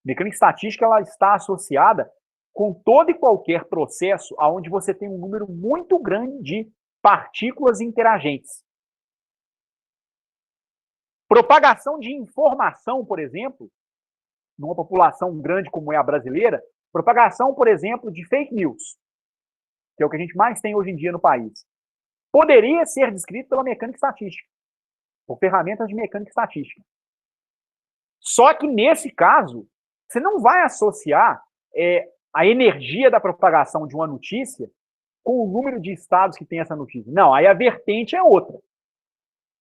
[SPEAKER 1] Mecânica estatística ela está associada com todo e qualquer processo onde você tem um número muito grande de partículas interagentes. Propagação de informação, por exemplo, numa população grande como é a brasileira, propagação, por exemplo, de fake news, que é o que a gente mais tem hoje em dia no país, poderia ser descrito pela mecânica estatística, por ferramentas de mecânica estatística. Só que, nesse caso, você não vai associar a energia da propagação de uma notícia com o número de estados que tem essa notícia. Não, aí a vertente é outra.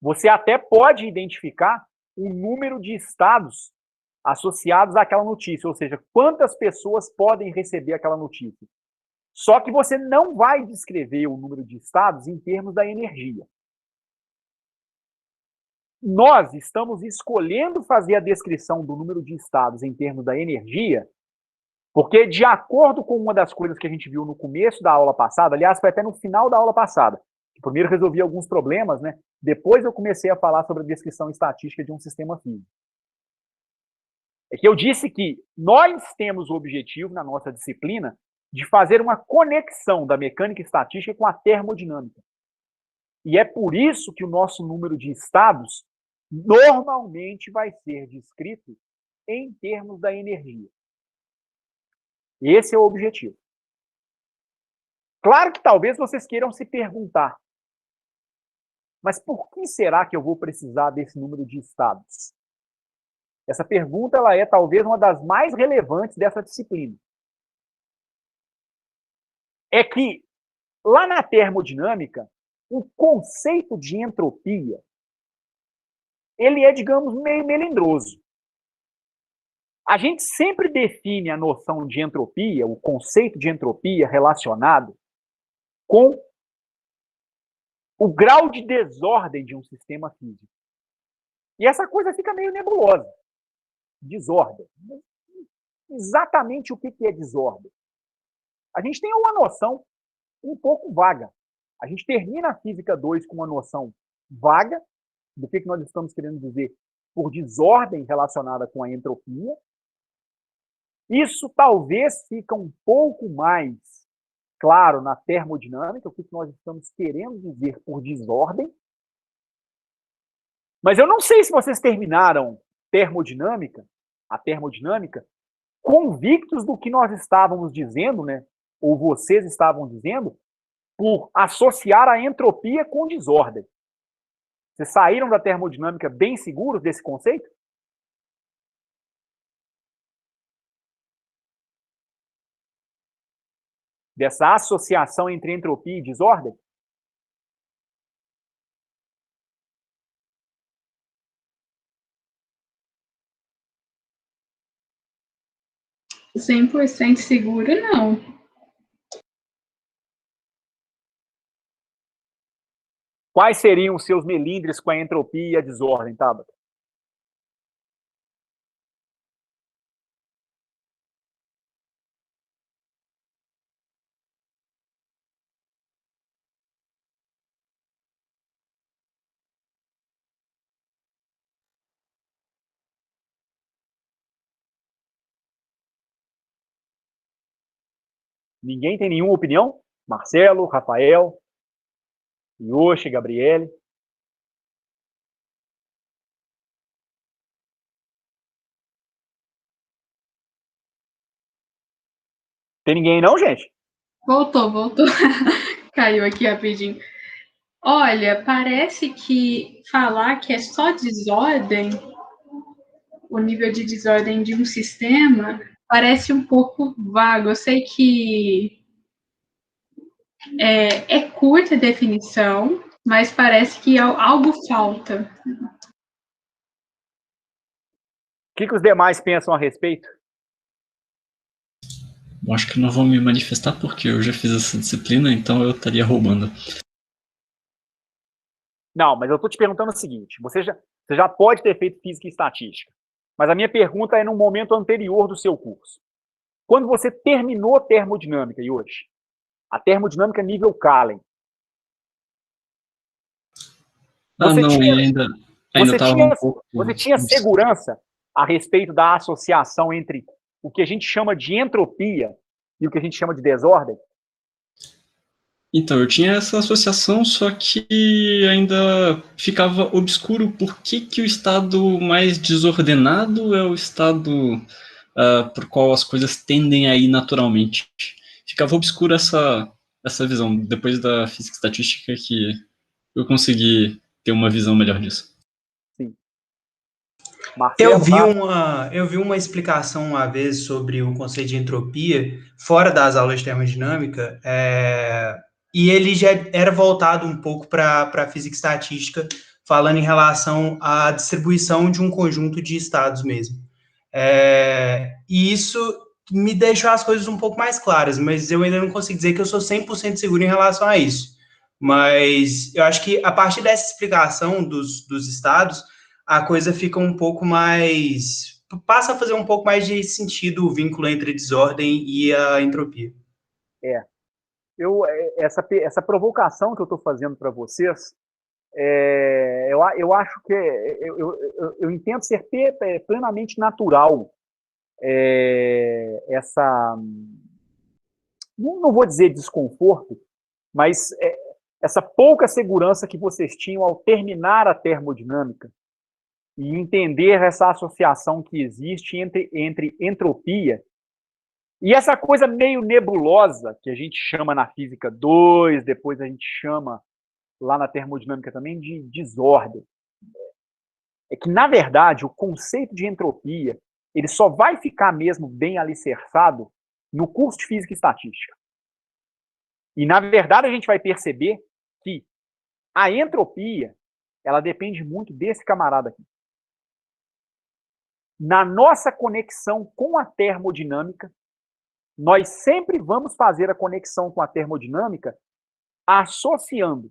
[SPEAKER 1] Você até pode identificar o número de estados associados àquela notícia, ou seja, quantas pessoas podem receber aquela notícia. Só que você não vai descrever o número de estados em termos da energia. Nós estamos escolhendo fazer a descrição do número de estados em termos da energia, porque, de acordo com uma das coisas que a gente viu no começo da aula passada, aliás, foi até no final da aula passada, que primeiro resolvi alguns problemas, né? Depois eu comecei a falar sobre a descrição estatística de um sistema físico. É que eu disse que nós temos o objetivo, na nossa disciplina, de fazer uma conexão da mecânica estatística com a termodinâmica. E é por isso que o nosso número de estados normalmente vai ser descrito em termos da energia. Esse é o objetivo. Claro que talvez vocês queiram se perguntar, mas por que será que eu vou precisar desse número de estados? Essa pergunta ela é talvez uma das mais relevantes dessa disciplina. É que, lá na termodinâmica, o conceito de entropia, ele é, digamos, meio melindroso. A gente sempre define a noção de entropia, o conceito de entropia relacionado com o grau de desordem de um sistema físico. E essa coisa fica meio nebulosa. Desordem. Exatamente o que é desordem? A gente tem uma noção um pouco vaga. A gente termina a Física 2 com uma noção vaga do que nós estamos querendo dizer por desordem relacionada com a entropia. Isso talvez fica um pouco mais claro na termodinâmica, o que nós estamos querendo dizer por desordem. Mas eu não sei se vocês terminaram a termodinâmica, convictos do que nós estávamos dizendo, né? Ou vocês estavam dizendo, por associar a entropia com desordem. Vocês saíram da termodinâmica bem seguros desse conceito? Dessa associação entre entropia e desordem?
[SPEAKER 2] Cem por cento seguro, não.
[SPEAKER 1] Quais seriam os seus melindres com a entropia e a desordem, Tabata? Ninguém tem nenhuma opinião? Marcelo, Rafael, Yoshi, Gabriele. Tem ninguém não, gente?
[SPEAKER 2] Voltou. Caiu aqui rapidinho. Olha, parece que falar que é só desordem, o nível de desordem de um sistema, parece um pouco vago. Eu sei que é curta a definição, mas parece que algo falta.
[SPEAKER 1] O que os demais pensam a respeito?
[SPEAKER 6] Eu acho que não vou me manifestar porque eu já fiz essa disciplina, então eu estaria roubando.
[SPEAKER 1] Não, mas eu estou te perguntando o seguinte, você já pode ter feito física e estatística, mas a minha pergunta é num momento anterior do seu curso. Quando você terminou termodinâmica, Yoshi, a termodinâmica nível Kallen, você tinha segurança a respeito da associação entre o que a gente chama de entropia e o que a gente chama de desordem?
[SPEAKER 6] Então, eu tinha essa associação, só que ainda ficava obscuro por que o estado mais desordenado é o estado por qual as coisas tendem a ir naturalmente. Ficava obscura essa visão. Depois da física estatística que eu consegui ter uma visão melhor disso.
[SPEAKER 1] Sim. Marcelo,
[SPEAKER 3] eu vi uma explicação uma vez sobre o conceito de entropia fora das aulas de termodinâmica, e ele já era voltado um pouco para a física estatística, falando em relação à distribuição de um conjunto de estados mesmo. E isso me deixou as coisas um pouco mais claras, mas eu ainda não consigo dizer que eu sou 100% seguro em relação a isso. Mas eu acho que a partir dessa explicação dos estados, a coisa fica um pouco mais... passa a fazer um pouco mais de sentido o vínculo entre a desordem e a entropia.
[SPEAKER 1] Essa provocação que eu estou fazendo para vocês, eu acho que eu entendo ser plenamente natural não vou dizer desconforto, mas essa pouca segurança que vocês tinham ao terminar a termodinâmica e entender essa associação que existe entre entropia e essa coisa meio nebulosa que a gente chama na física 2, depois a gente chama lá na termodinâmica também de desordem. É que, na verdade, o conceito de entropia ele só vai ficar mesmo bem alicerçado no curso de física e estatística. E, na verdade, a gente vai perceber que a entropia ela depende muito desse camarada aqui. Na nossa conexão com a termodinâmica, nós sempre vamos fazer a conexão com a termodinâmica associando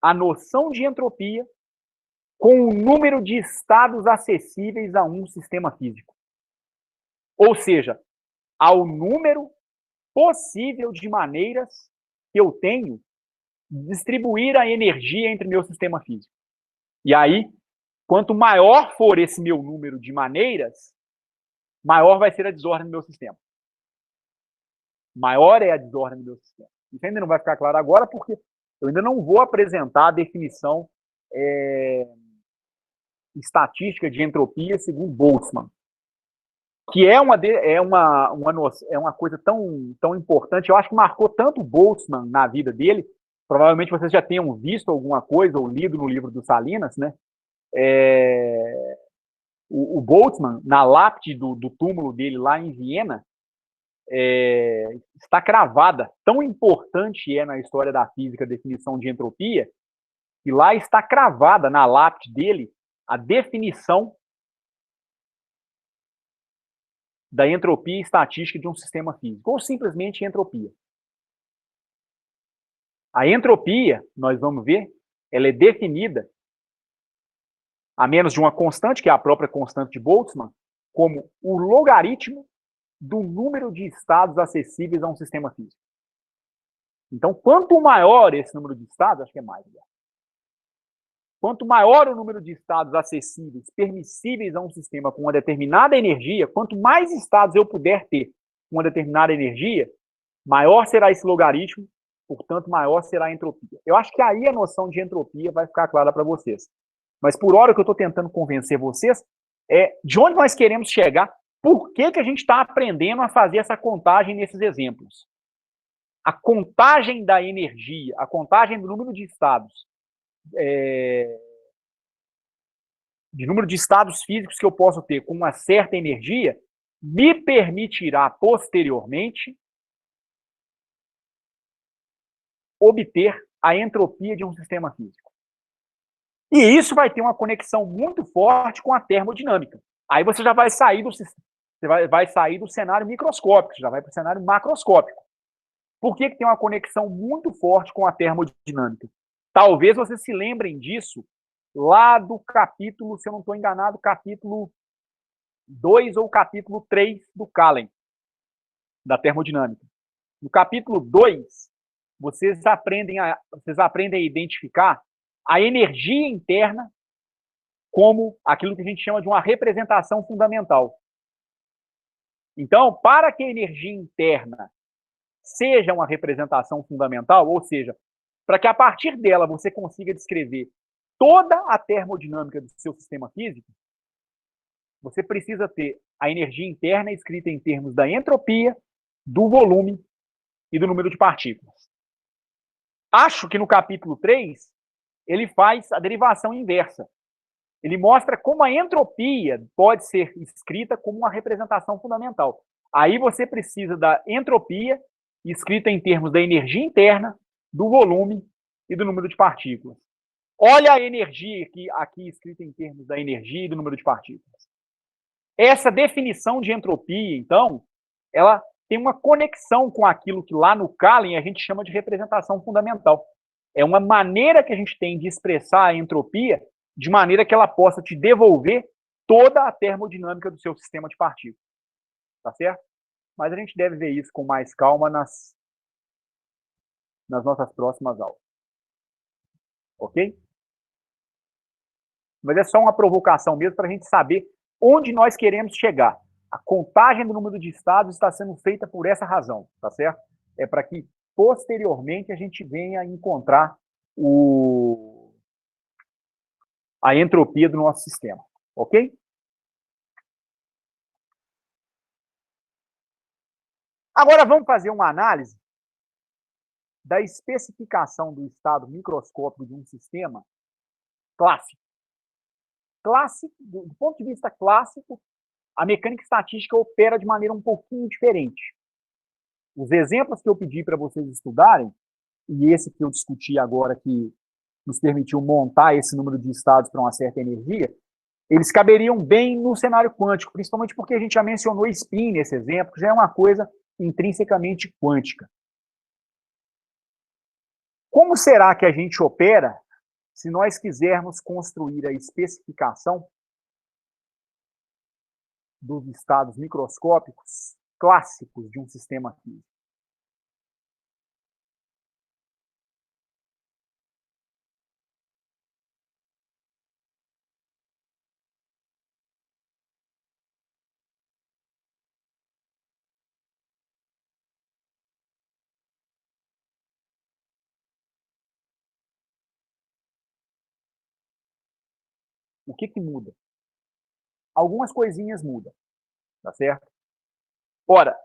[SPEAKER 1] a noção de entropia com o número de estados acessíveis a um sistema físico. Ou seja, ao número possível de maneiras que eu tenho de distribuir a energia entre meu sistema físico. E aí, quanto maior for esse meu número de maneiras, maior vai ser a desordem do meu sistema. Maior é a desordem do meu sistema. Isso ainda não vai ficar claro agora, porque eu ainda não vou apresentar a definição estatística de entropia segundo Boltzmann, que é uma coisa tão importante. Eu acho que marcou tanto o Boltzmann na vida dele, provavelmente vocês já tenham visto alguma coisa ou lido no livro do Salinas, né? O Boltzmann, na lápide do túmulo dele lá em Viena, está cravada. Tão importante é na história da física a definição de entropia, que lá está cravada na lápide dele a definição da entropia estatística de um sistema físico, ou simplesmente entropia. A entropia, nós vamos ver, ela é definida, a menos de uma constante, que é a própria constante de Boltzmann, como o logaritmo do número de estados acessíveis a um sistema físico. Então, quanto maior esse número de estados, acho que é mais. Quanto maior o número de estados acessíveis, permissíveis a um sistema com uma determinada energia, quanto mais estados eu puder ter com uma determinada energia, maior será esse logaritmo, portanto, maior será a entropia. Eu acho que aí a noção de entropia vai ficar clara para vocês. Mas por hora, o que eu estou tentando convencer vocês é de onde nós queremos chegar, por que a gente está aprendendo a fazer essa contagem nesses exemplos. A contagem da energia, a contagem do número de estados, de número de estados físicos que eu posso ter com uma certa energia, me permitirá posteriormente obter a entropia de um sistema físico. E isso vai ter uma conexão muito forte com a termodinâmica. Aí você já vai sair vai sair do cenário microscópico, já vai para o cenário macroscópico. Por que tem uma conexão muito forte com a termodinâmica? Talvez vocês se lembrem disso lá do capítulo, se eu não estou enganado, capítulo 2 ou capítulo 3 do Kahlen, da termodinâmica. No capítulo 2, vocês aprendem a identificar a energia interna como aquilo que a gente chama de uma representação fundamental. Então, para que a energia interna seja uma representação fundamental, ou seja, para que a partir dela você consiga descrever toda a termodinâmica do seu sistema físico, você precisa ter a energia interna escrita em termos da entropia, do volume e do número de partículas. Acho que no capítulo 3, ele faz a derivação inversa. Ele mostra como a entropia pode ser escrita como uma representação fundamental. Aí você precisa da entropia escrita em termos da energia interna, do volume e do número de partículas. Olha a energia aqui escrita em termos da energia e do número de partículas. Essa definição de entropia, então, ela tem uma conexão com aquilo que lá no Kahlen a gente chama de representação fundamental. É uma maneira que a gente tem de expressar a entropia de maneira que ela possa te devolver toda a termodinâmica do seu sistema de partículas. Tá certo? Mas a gente deve ver isso com mais calma nas nossas próximas aulas. Ok? Mas é só uma provocação mesmo para a gente saber onde nós queremos chegar. A contagem do número de estados está sendo feita por essa razão, tá certo? É para que, posteriormente, a gente venha encontrar a entropia do nosso sistema, ok? Agora vamos fazer uma análise da especificação do estado microscópico de um sistema clássico. Do ponto de vista clássico, a mecânica estatística opera de maneira um pouquinho diferente. Os exemplos que eu pedi para vocês estudarem, e esse que eu discuti agora, que nos permitiu montar esse número de estados para uma certa energia, eles caberiam bem no cenário quântico, principalmente porque a gente já mencionou spin nesse exemplo, que já é uma coisa intrinsecamente quântica. Como será que a gente opera se nós quisermos construir a especificação dos estados microscópicos clássicos de um sistema físico? O que muda? Algumas coisinhas mudam, tá certo? Ora,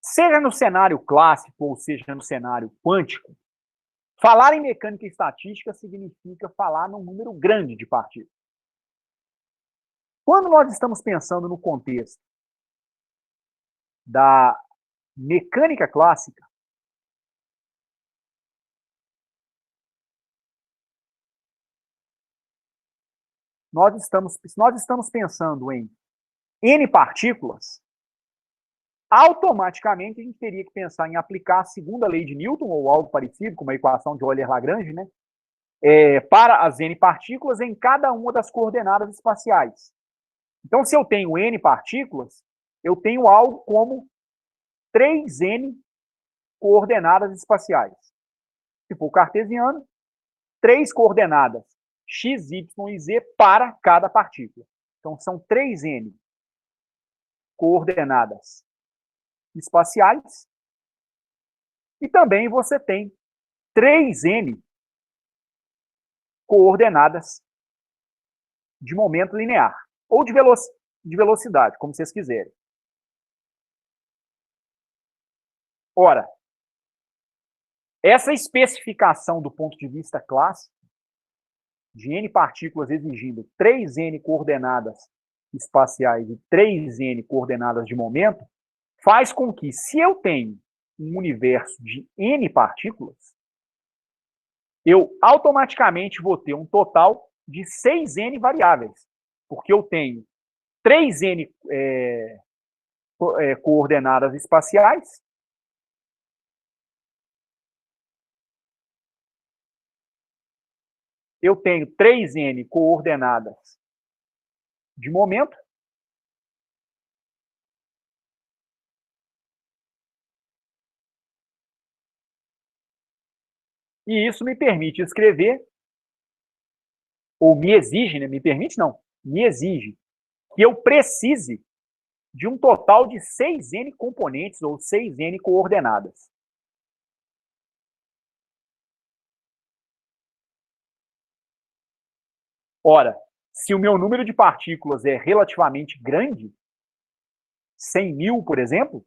[SPEAKER 1] seja no cenário clássico ou seja no cenário quântico, Falar em mecânica estatística significa falar num número grande de partículas. Quando nós estamos pensando no contexto da mecânica clássica, se nós estamos pensando em N partículas, automaticamente a gente teria que pensar em aplicar a segunda lei de Newton, ou algo parecido, como a equação de Euler-Lagrange, né? Para as N partículas em cada uma das coordenadas espaciais. Então, se eu tenho N partículas, eu tenho algo como 3N coordenadas espaciais. Se for cartesiano, 3 coordenadas x, y e z para cada partícula. Então, são 3N coordenadas espaciais. E também você tem 3N coordenadas de momento linear, ou de velocidade, como vocês quiserem. Ora, essa especificação do ponto de vista clássico, de N partículas exigindo 3N coordenadas espaciais e 3N coordenadas de momento, faz com que, se eu tenho um universo de N partículas, eu automaticamente vou ter um total de 6N variáveis, porque eu tenho 3N coordenadas espaciais, eu tenho 3N coordenadas de momento, e isso me permite escrever, ou me exige, né? Me permite não, me exige que eu precise de um total de 6N componentes ou 6N coordenadas. Ora, se o meu número de partículas é relativamente grande, 100 mil, por exemplo,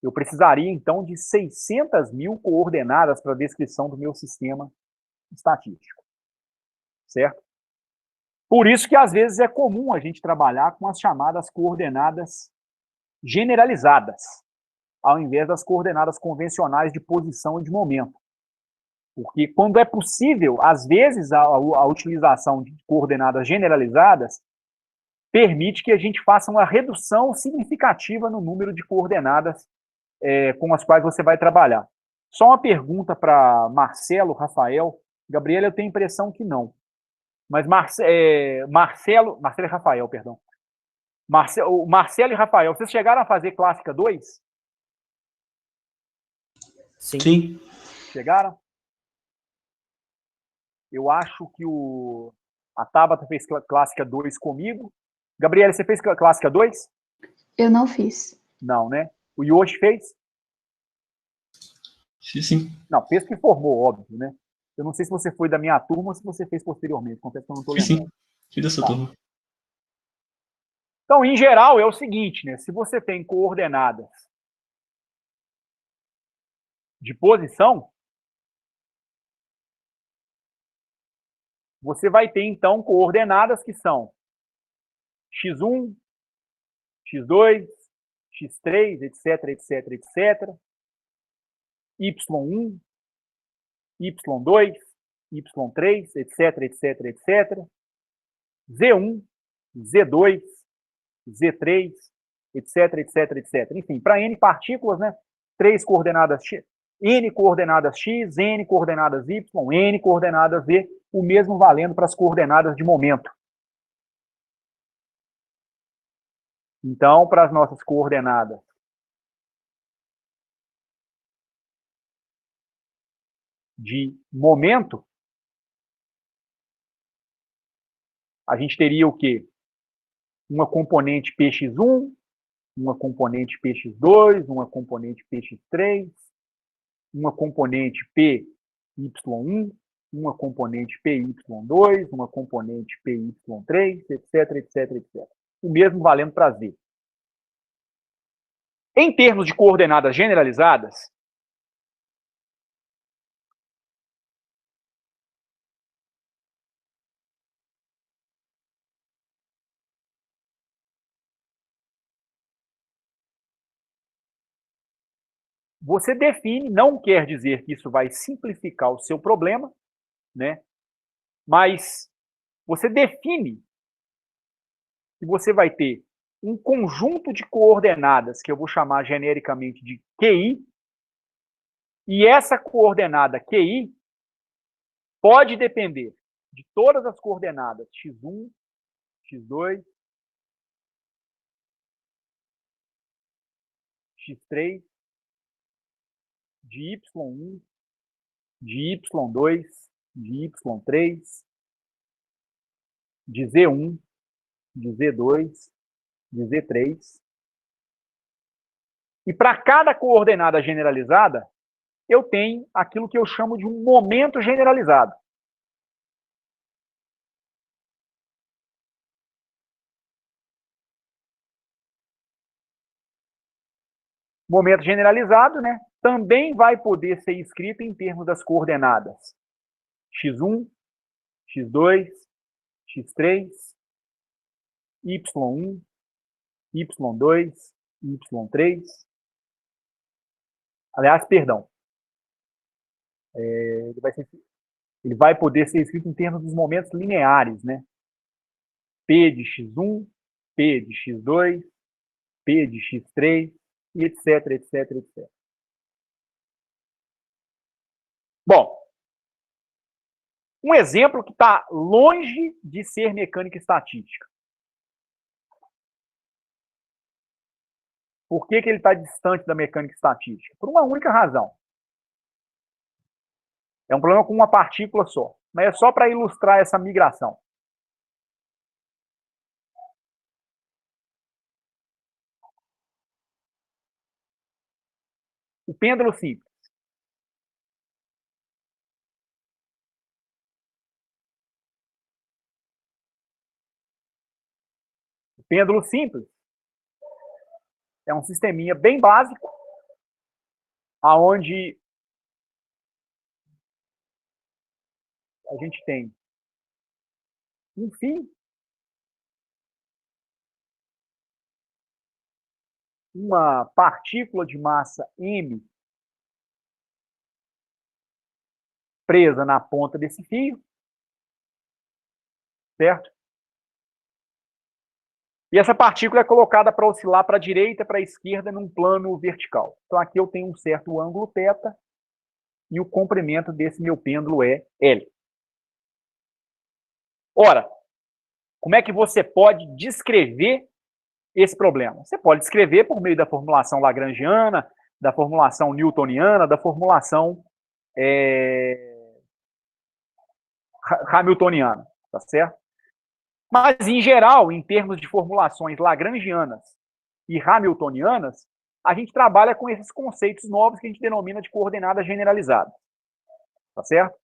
[SPEAKER 1] eu precisaria, então, de 600 mil coordenadas para a descrição do meu sistema estatístico. Certo? Por isso que, às vezes, é comum a gente trabalhar com as chamadas coordenadas generalizadas, ao invés das coordenadas convencionais de posição e de momento. Porque, quando é possível, às vezes, a utilização de coordenadas generalizadas permite que a gente faça uma redução significativa no número de coordenadas com as quais você vai trabalhar. Só uma pergunta para Marcelo, Rafael. Gabriela, eu tenho a impressão que não. Mas Marcelo e Rafael, perdão. Marcelo e Rafael, vocês chegaram a fazer Clássica 2?
[SPEAKER 4] Sim.
[SPEAKER 1] Chegaram? Eu acho que a Tabata fez Clássica 2 comigo. Gabriela, você fez Clássica 2?
[SPEAKER 5] Eu não fiz.
[SPEAKER 1] Não, né? O Yoshi fez?
[SPEAKER 6] Sim.
[SPEAKER 1] Não, fez que formou, óbvio, né? Eu não sei se você foi da minha turma ou se você fez posteriormente. Confesso que eu não estou lembrando.
[SPEAKER 6] Sim. Fui dessa turma.
[SPEAKER 1] Então, em geral, é o seguinte, né? Se você tem coordenadas de posição, você vai ter, então, coordenadas que são x1, x2, x3, etc, etc, etc, y1, y2, y3, etc, etc, etc, z1, z2, z3, etc, etc, etc. Enfim, para n partículas, né? 3 coordenadas x, n coordenadas x, n coordenadas y, n coordenadas z, o mesmo valendo para as coordenadas de momento. Então, para as nossas coordenadas de momento, a gente teria o quê? Uma componente px1, uma componente px2, uma componente px3, uma componente py1, uma componente py2, uma componente py3, etc, etc, etc. O mesmo valendo para z. Em termos de coordenadas generalizadas, você define, não quer dizer que isso vai simplificar o seu problema, né? Mas você define que você vai ter um conjunto de coordenadas que eu vou chamar genericamente de QI, e essa coordenada QI pode depender de todas as coordenadas x1, x2, x3, de y1, de y2, de y3, de z1, de z2, de z3. E para cada coordenada generalizada, eu tenho aquilo que eu chamo de um momento generalizado. Momento generalizado, né, também vai poder ser escrito em termos das coordenadas x1, x2, x3, y1, y2, y3. Aliás, perdão. Ele vai poder ser escrito em termos dos momentos lineares, né? P de x1, P de x2, P de x3, e etc, etc, etc. Bom, um exemplo que está longe de ser mecânica estatística. Por que ele está distante da mecânica estatística? Por uma única razão. É um problema com uma partícula só. Mas é só para ilustrar essa migração. O pêndulo simples. O pêndulo simples é um sisteminha bem básico, aonde a gente tem um fio, uma partícula de massa m presa na ponta desse fio, certo? E essa partícula é colocada para oscilar para a direita e para a esquerda num plano vertical. Então aqui eu tenho um certo ângulo θ e o comprimento desse meu pêndulo é L. Ora, como é que você pode descrever esse problema? Você pode descrever por meio da formulação lagrangiana, da formulação newtoniana, da formulação hamiltoniana, tá certo? Mas, em geral, em termos de formulações lagrangianas e hamiltonianas, a gente trabalha com esses conceitos novos que a gente denomina de coordenadas generalizadas, tá certo?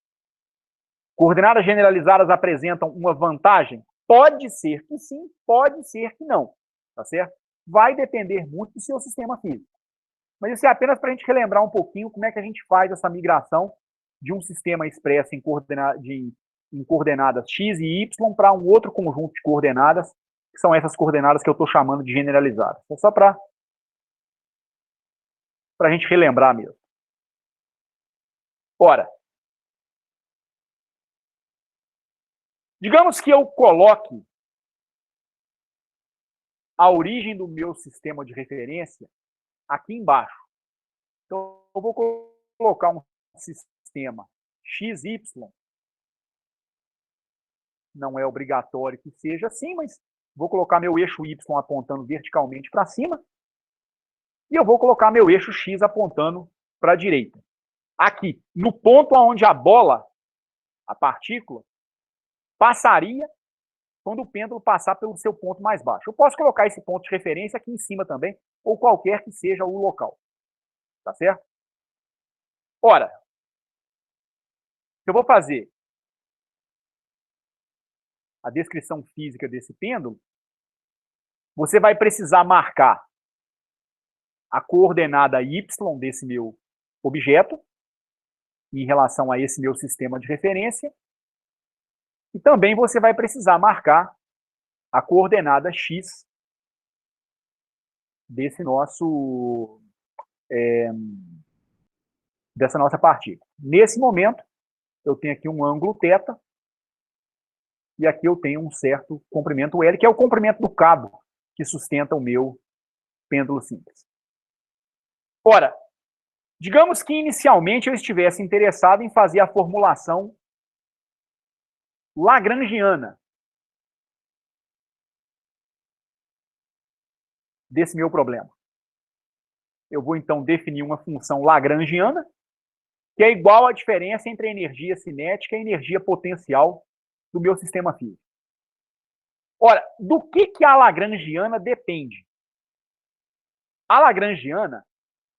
[SPEAKER 1] Coordenadas generalizadas apresentam uma vantagem? Pode ser que sim, pode ser que não, tá certo? Vai depender muito do seu sistema físico. Mas isso é apenas para a gente relembrar um pouquinho como é que a gente faz essa migração de um sistema expresso em coordenadas x e y para um outro conjunto de coordenadas, que são essas coordenadas que eu estou chamando de generalizadas. É só para a gente relembrar mesmo. Ora, digamos que eu coloque a origem do meu sistema de referência aqui embaixo. Então, eu vou colocar um sistema XY. Não é obrigatório que seja assim, mas vou colocar meu eixo Y apontando verticalmente para cima. E eu vou colocar meu eixo X apontando para a direita. Aqui, no ponto onde a bola, a partícula, passaria quando o pêndulo passar pelo seu ponto mais baixo. Eu posso colocar esse ponto de referência aqui em cima também, ou qualquer que seja o local. Tá certo? Ora, eu vou fazer a descrição física desse pêndulo, você vai precisar marcar a coordenada y desse meu objeto em relação a esse meu sistema de referência. E também você vai precisar marcar a coordenada x desse nosso dessa nossa partícula. Nesse momento, eu tenho aqui um ângulo θ, e aqui eu tenho um certo comprimento L, que é o comprimento do cabo que sustenta o meu pêndulo simples. Ora, digamos que inicialmente eu estivesse interessado em fazer a formulação lagrangiana desse meu problema. Eu vou então definir uma função lagrangiana, que é igual à diferença entre a energia cinética e a energia potencial do meu sistema físico. Ora, do que a lagrangiana depende? A lagrangiana,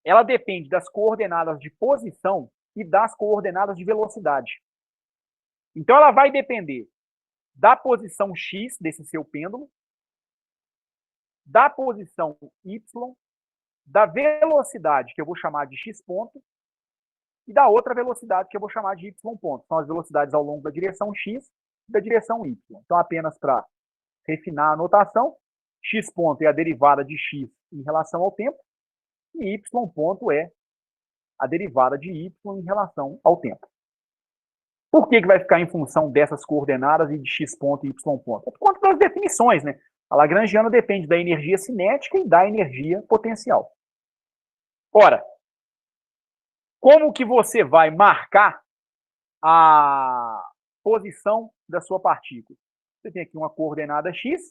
[SPEAKER 1] ela depende das coordenadas de posição e das coordenadas de velocidade. Então, ela vai depender da posição x desse seu pêndulo, da posição y, da velocidade, que eu vou chamar de x ponto, e da outra velocidade, que eu vou chamar de y ponto. São as velocidades ao longo da direção x e da direção y. Então, apenas para refinar a notação, x ponto é a derivada de x em relação ao tempo, e y ponto é a derivada de y em relação ao tempo. Por que vai ficar em função dessas coordenadas e de x ponto e y ponto? É por conta das definições, né? A lagrangiana depende da energia cinética e da energia potencial. Ora, como que você vai marcar a posição da sua partícula? Você tem aqui uma coordenada x,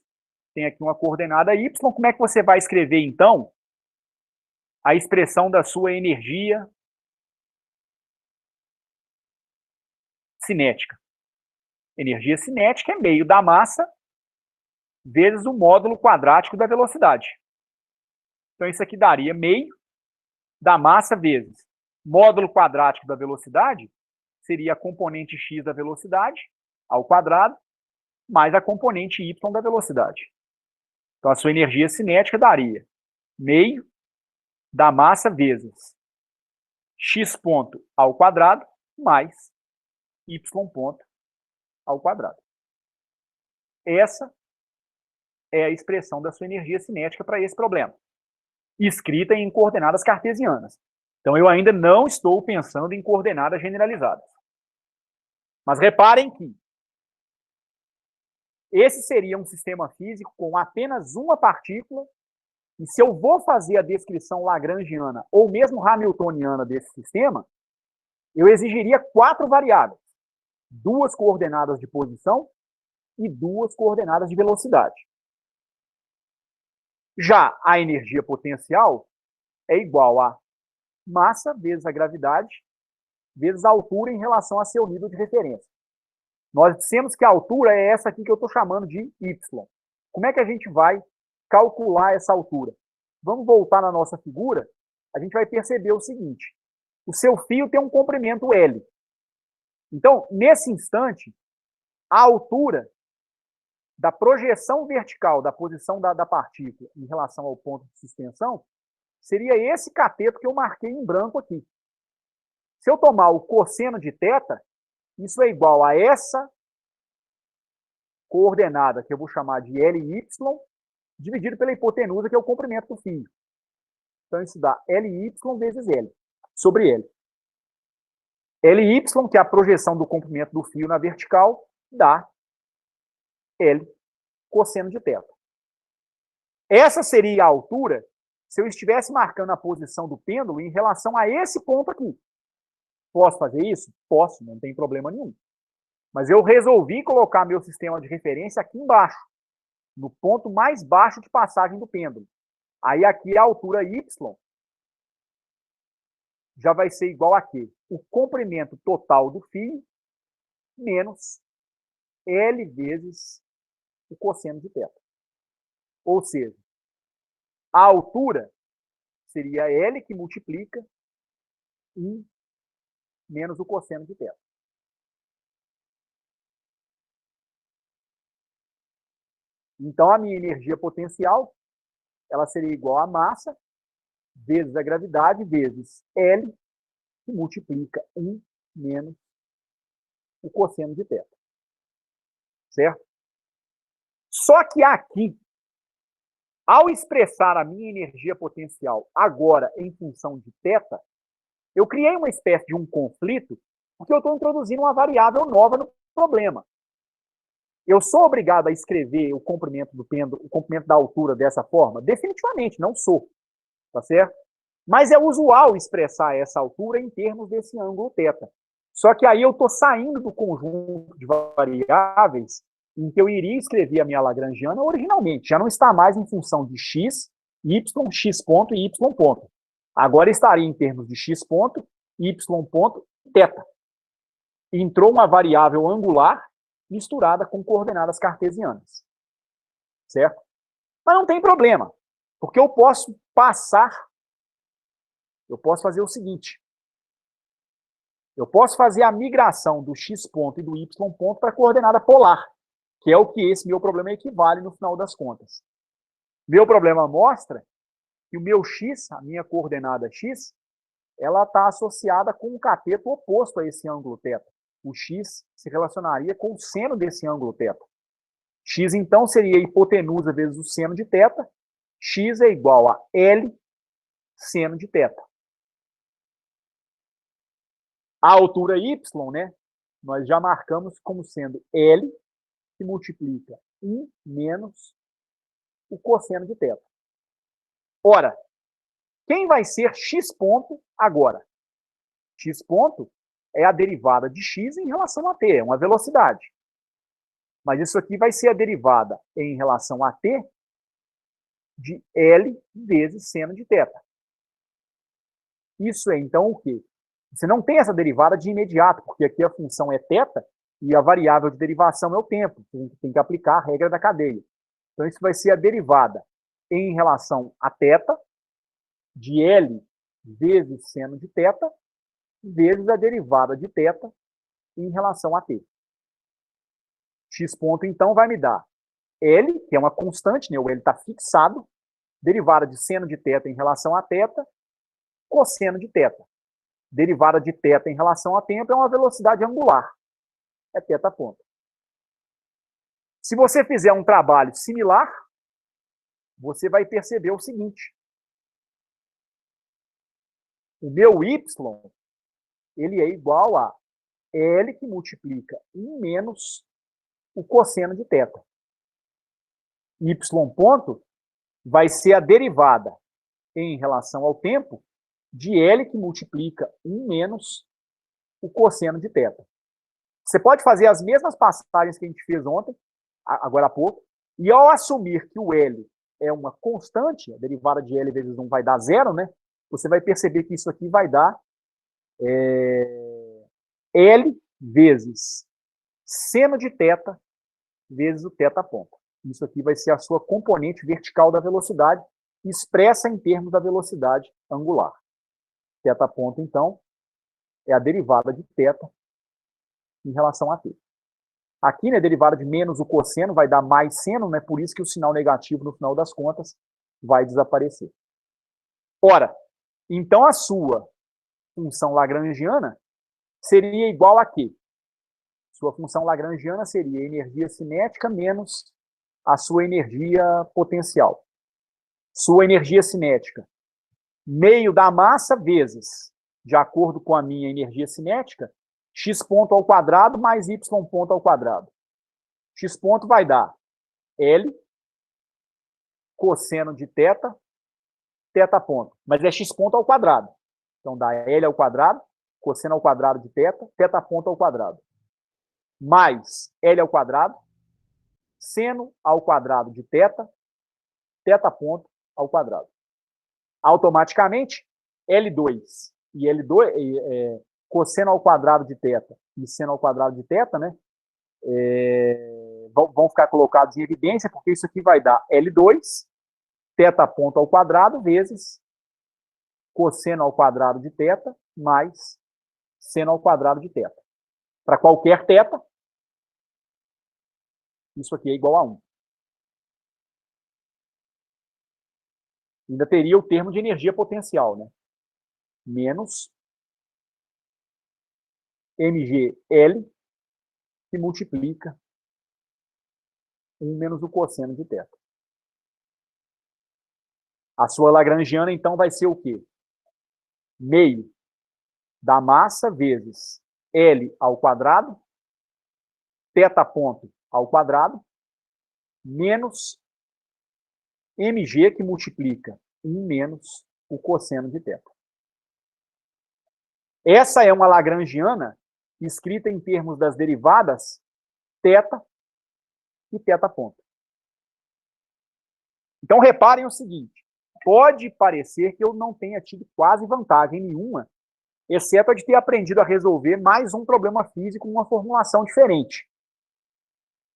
[SPEAKER 1] tem aqui uma coordenada y. Como é que você vai escrever, então, a expressão da sua energia cinética? Energia cinética é meio da massa vezes o módulo quadrático da velocidade. Então, isso aqui daria meio da massa vezes módulo quadrático da velocidade, seria a componente x da velocidade, ao quadrado, mais a componente y da velocidade. Então, a sua energia cinética daria meio da massa vezes x ponto ao quadrado, mais y ponto ao quadrado. Essa é a expressão da sua energia cinética para esse problema, escrita em coordenadas cartesianas. Então, eu ainda não estou pensando em coordenadas generalizadas. Mas reparem que esse seria um sistema físico com apenas uma partícula, e se eu vou fazer a descrição lagrangiana ou mesmo hamiltoniana desse sistema, eu exigiria 4 variáveis, 2 coordenadas de posição e 2 coordenadas de velocidade. Já a energia potencial é igual a massa vezes a gravidade vezes a altura em relação a seu nível de referência. Nós dissemos que a altura é essa aqui que eu estou chamando de y. Como é que a gente vai calcular essa altura? Vamos voltar na nossa figura, a gente vai perceber o seguinte: o seu fio tem um comprimento L. Então, nesse instante, a altura da projeção vertical da posição da partícula em relação ao ponto de suspensão seria esse cateto que eu marquei em branco aqui. Se eu tomar o cosseno de θ, isso é igual a essa coordenada, que eu vou chamar de LY, dividido pela hipotenusa, que é o comprimento do fio. Então, isso dá LY vezes L, sobre L. LY, que é a projeção do comprimento do fio na vertical, dá L cosseno de θ. Essa seria a altura se eu estivesse marcando a posição do pêndulo em relação a esse ponto aqui. Posso fazer isso? Posso, não tem problema nenhum. Mas eu resolvi colocar meu sistema de referência aqui embaixo, no ponto mais baixo de passagem do pêndulo. Aí aqui a altura y já vai ser igual a quê? O comprimento total do fio menos L vezes o cosseno de θ. Ou seja, a altura seria L que multiplica 1 menos o cosseno de θ. Então, a minha energia potencial, ela seria igual a massa vezes a gravidade vezes L, que multiplica 1 menos o cosseno de θ. Certo? Só que aqui, ao expressar a minha energia potencial agora em função de θ, Eu criei uma espécie de um conflito porque eu estou introduzindo uma variável nova no problema. Eu sou obrigado a escrever o comprimento do pêndulo, o comprimento da altura dessa forma? Definitivamente, não sou. Tá certo? Mas é usual expressar essa altura em termos desse ângulo θ. Só que aí eu estou saindo do conjunto de variáveis em que eu iria escrever a minha lagrangiana originalmente. Já não está mais em função de x, y, x ponto e y ponto. Agora estaria em termos de x ponto, y ponto, θ. Entrou uma variável angular misturada com coordenadas cartesianas. Certo? Mas não tem problema, porque eu posso fazer o seguinte. Eu posso fazer a migração do x ponto e do y ponto para a coordenada polar, que é o que esse meu problema equivale no final das contas. Meu problema mostra que o meu x, a minha coordenada x, ela está associada com um cateto oposto a esse ângulo θ. O x se relacionaria com o seno desse ângulo θ. X, então, seria a hipotenusa vezes o seno de θ. X é igual a L seno de θ. A altura y, né, nós já marcamos como sendo L, que multiplica 1 menos o cosseno de θ. Ora, quem vai ser x ponto agora? X ponto é a derivada de x em relação a t, é uma velocidade. Mas isso aqui vai ser a derivada em relação a t de L vezes seno de θ. Isso é, então, o quê? Você não tem essa derivada de imediato, porque aqui a função é θ e a variável de derivação é o tempo. A gente tem que aplicar a regra da cadeia. Então, isso vai ser a derivada em relação a θ de L vezes seno de θ vezes a derivada de θ em relação a t. X ponto, então, vai me dar L, que é uma constante, né? O L está fixado, derivada de seno de θ em relação a θ, cosseno de θ. Derivada de θ em relação a tempo é uma velocidade angular. É θ ponto. Se você fizer um trabalho similar, você vai perceber o seguinte. O meu y, ele é igual a L que multiplica 1 menos o cosseno de θ. Y ponto vai ser a derivada em relação ao tempo de L que multiplica 1 menos o cosseno de θ. Você pode fazer as mesmas passagens que a gente fez ontem, agora há pouco, e ao assumir que o L é uma constante, a derivada de L vezes 1 vai dar 0, né? Você vai perceber que isso aqui vai dar L vezes seno de θ vezes o θ ponto. Isso aqui vai ser a sua componente vertical da velocidade, expressa em termos da velocidade angular. Θ ponto, então, é a derivada de θ em relação a t. Aqui, né, derivada de menos o cosseno vai dar mais seno, né, por isso que o sinal negativo, no final das contas, vai desaparecer. Ora, então a sua função lagrangiana seria igual a quê? Sua função lagrangiana seria a energia cinética menos a sua energia potencial. Sua energia cinética, meio da massa vezes, de acordo com a minha energia cinética, x ponto ao quadrado mais y ponto ao quadrado. X ponto vai dar L cosseno de θ, θ ponto. Mas é x ponto ao quadrado. Então dá L ao quadrado, cosseno ao quadrado de θ, θ ponto ao quadrado. Mais L ao quadrado, seno ao quadrado de θ, θ ponto ao quadrado. Automaticamente, L2 e L2, cosseno ao quadrado de θ e seno ao quadrado de θ, né, vão ficar colocados em evidência, porque isso aqui vai dar L2, θ ponto ao quadrado, vezes cosseno ao quadrado de θ, mais seno ao quadrado de θ. Para qualquer θ, isso aqui é igual a 1. Ainda teria o termo de energia potencial, né? Menos mgL, que multiplica 1 menos o cosseno de θ. A sua lagrangiana, então, vai ser o quê? Meio da massa vezes L ao quadrado, θ ponto ao quadrado, menos mg, que multiplica 1 menos o cosseno de θ. Essa é uma lagrangiana escrita em termos das derivadas θ e θ ponto. Então, reparem o seguinte, pode parecer que eu não tenha tido quase vantagem nenhuma, exceto a de ter aprendido a resolver mais um problema físico com uma formulação diferente.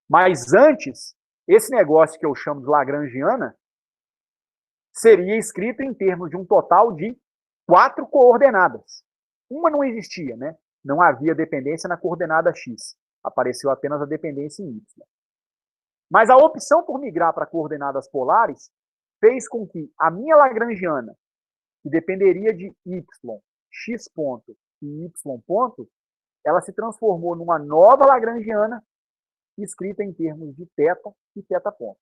[SPEAKER 1] Mas antes, esse negócio que eu chamo de lagrangiana seria escrito em termos de um total de 4 coordenadas. Uma não existia, né? Não havia dependência na coordenada x. Apareceu apenas a dependência em y. Mas a opção por migrar para coordenadas polares fez com que a minha lagrangiana, que dependeria de y, x ponto e y ponto, ela se transformou numa nova lagrangiana escrita em termos de θ e θ ponto.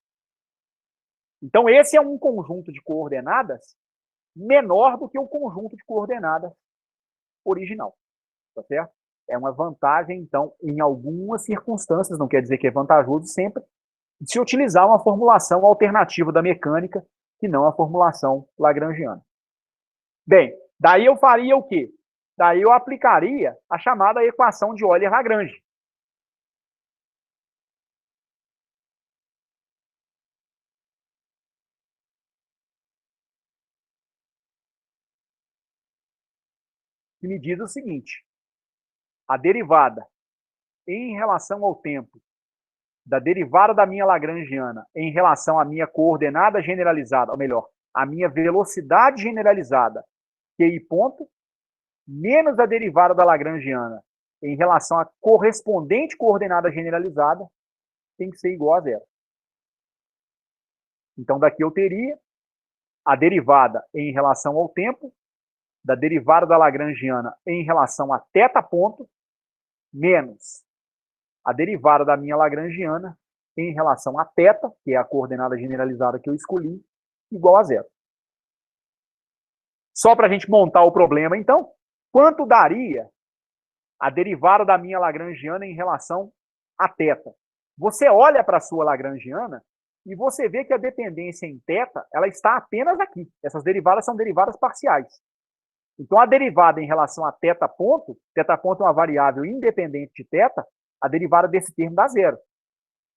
[SPEAKER 1] Então, esse é um conjunto de coordenadas menor do que o conjunto de coordenadas original. Tá certo? É uma vantagem, então, em algumas circunstâncias, não quer dizer que é vantajoso sempre, de se utilizar uma formulação alternativa da mecânica, que não a formulação lagrangiana. Bem, daí eu faria o quê? Daí eu aplicaria a chamada equação de Euler-Lagrange. Que me diz o seguinte: a derivada em relação ao tempo da derivada da minha lagrangiana em relação à minha coordenada generalizada, ou melhor, a minha velocidade generalizada, QI ponto, menos a derivada da lagrangiana em relação à correspondente coordenada generalizada, tem que ser igual a zero. Então, daqui eu teria a derivada em relação ao tempo da derivada da lagrangiana em relação a θ ponto, menos a derivada da minha lagrangiana em relação a θ, que é a coordenada generalizada que eu escolhi, igual a zero. Só para a gente montar o problema, então, quanto daria a derivada da minha lagrangiana em relação a θ? Você olha para a sua lagrangiana e você vê que a dependência em θ, ela está apenas aqui. Essas derivadas são derivadas parciais. Então, a derivada em relação a θ ponto é uma variável independente de θ, a derivada desse termo dá zero.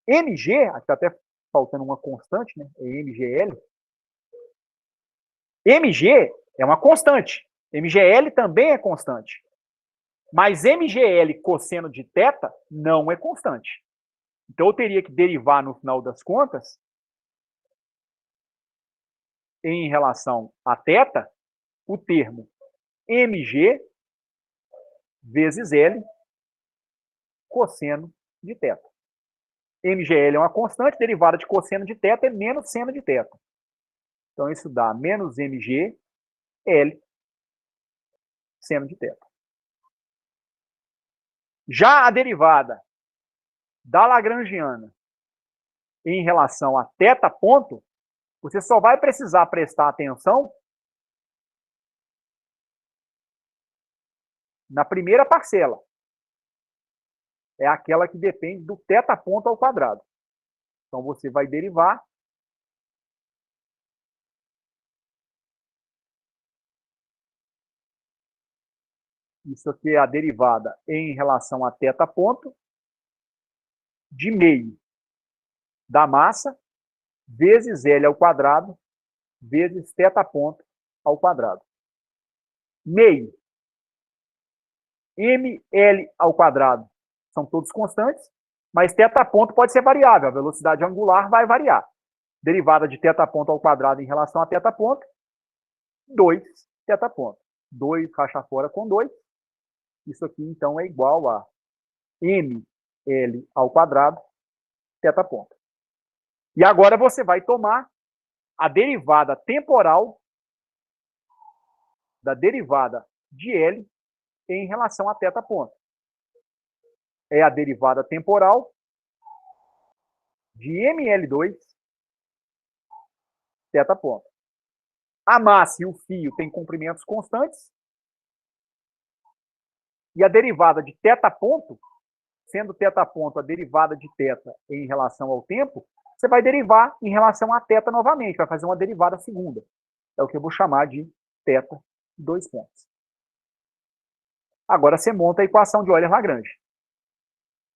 [SPEAKER 1] mg, aqui está até faltando uma constante, né? É mgl. mg é uma constante. mgl também é constante. Mas mgl cosseno de θ não é constante. Então, eu teria que derivar, no final das contas, em relação a θ, o termo mg vezes L cosseno de θ. mgl é uma constante, derivada de cosseno de θ é menos seno de θ. Então, isso dá menos mg L seno de θ. Já a derivada da lagrangiana em relação a θ ponto, você só vai precisar prestar atenção na primeira parcela. É aquela que depende do θ ponto ao quadrado. Então, você vai derivar isso aqui é a derivada em relação a θ ponto de meio da massa vezes L ao quadrado vezes θ ponto ao quadrado. Meio, ml ao quadrado são todos constantes, mas θ ponto pode ser variável, a velocidade angular vai variar. Derivada de θ ponto ao quadrado em relação a θ ponto, 2 θ ponto. 2 racha fora com 2. Isso aqui, então, é igual a ml ao quadrado, θ ponto. E agora você vai tomar a derivada temporal da derivada de L em relação a θ ponto. É a derivada temporal de ml2 θ ponto. A massa e o fio têm comprimentos constantes. E a derivada de θ ponto, sendo θ ponto a derivada de θ em relação ao tempo, você vai derivar em relação a θ novamente, vai fazer uma derivada segunda. É o que eu vou chamar de θ 2 pontos. Agora você monta a equação de Euler-Lagrange.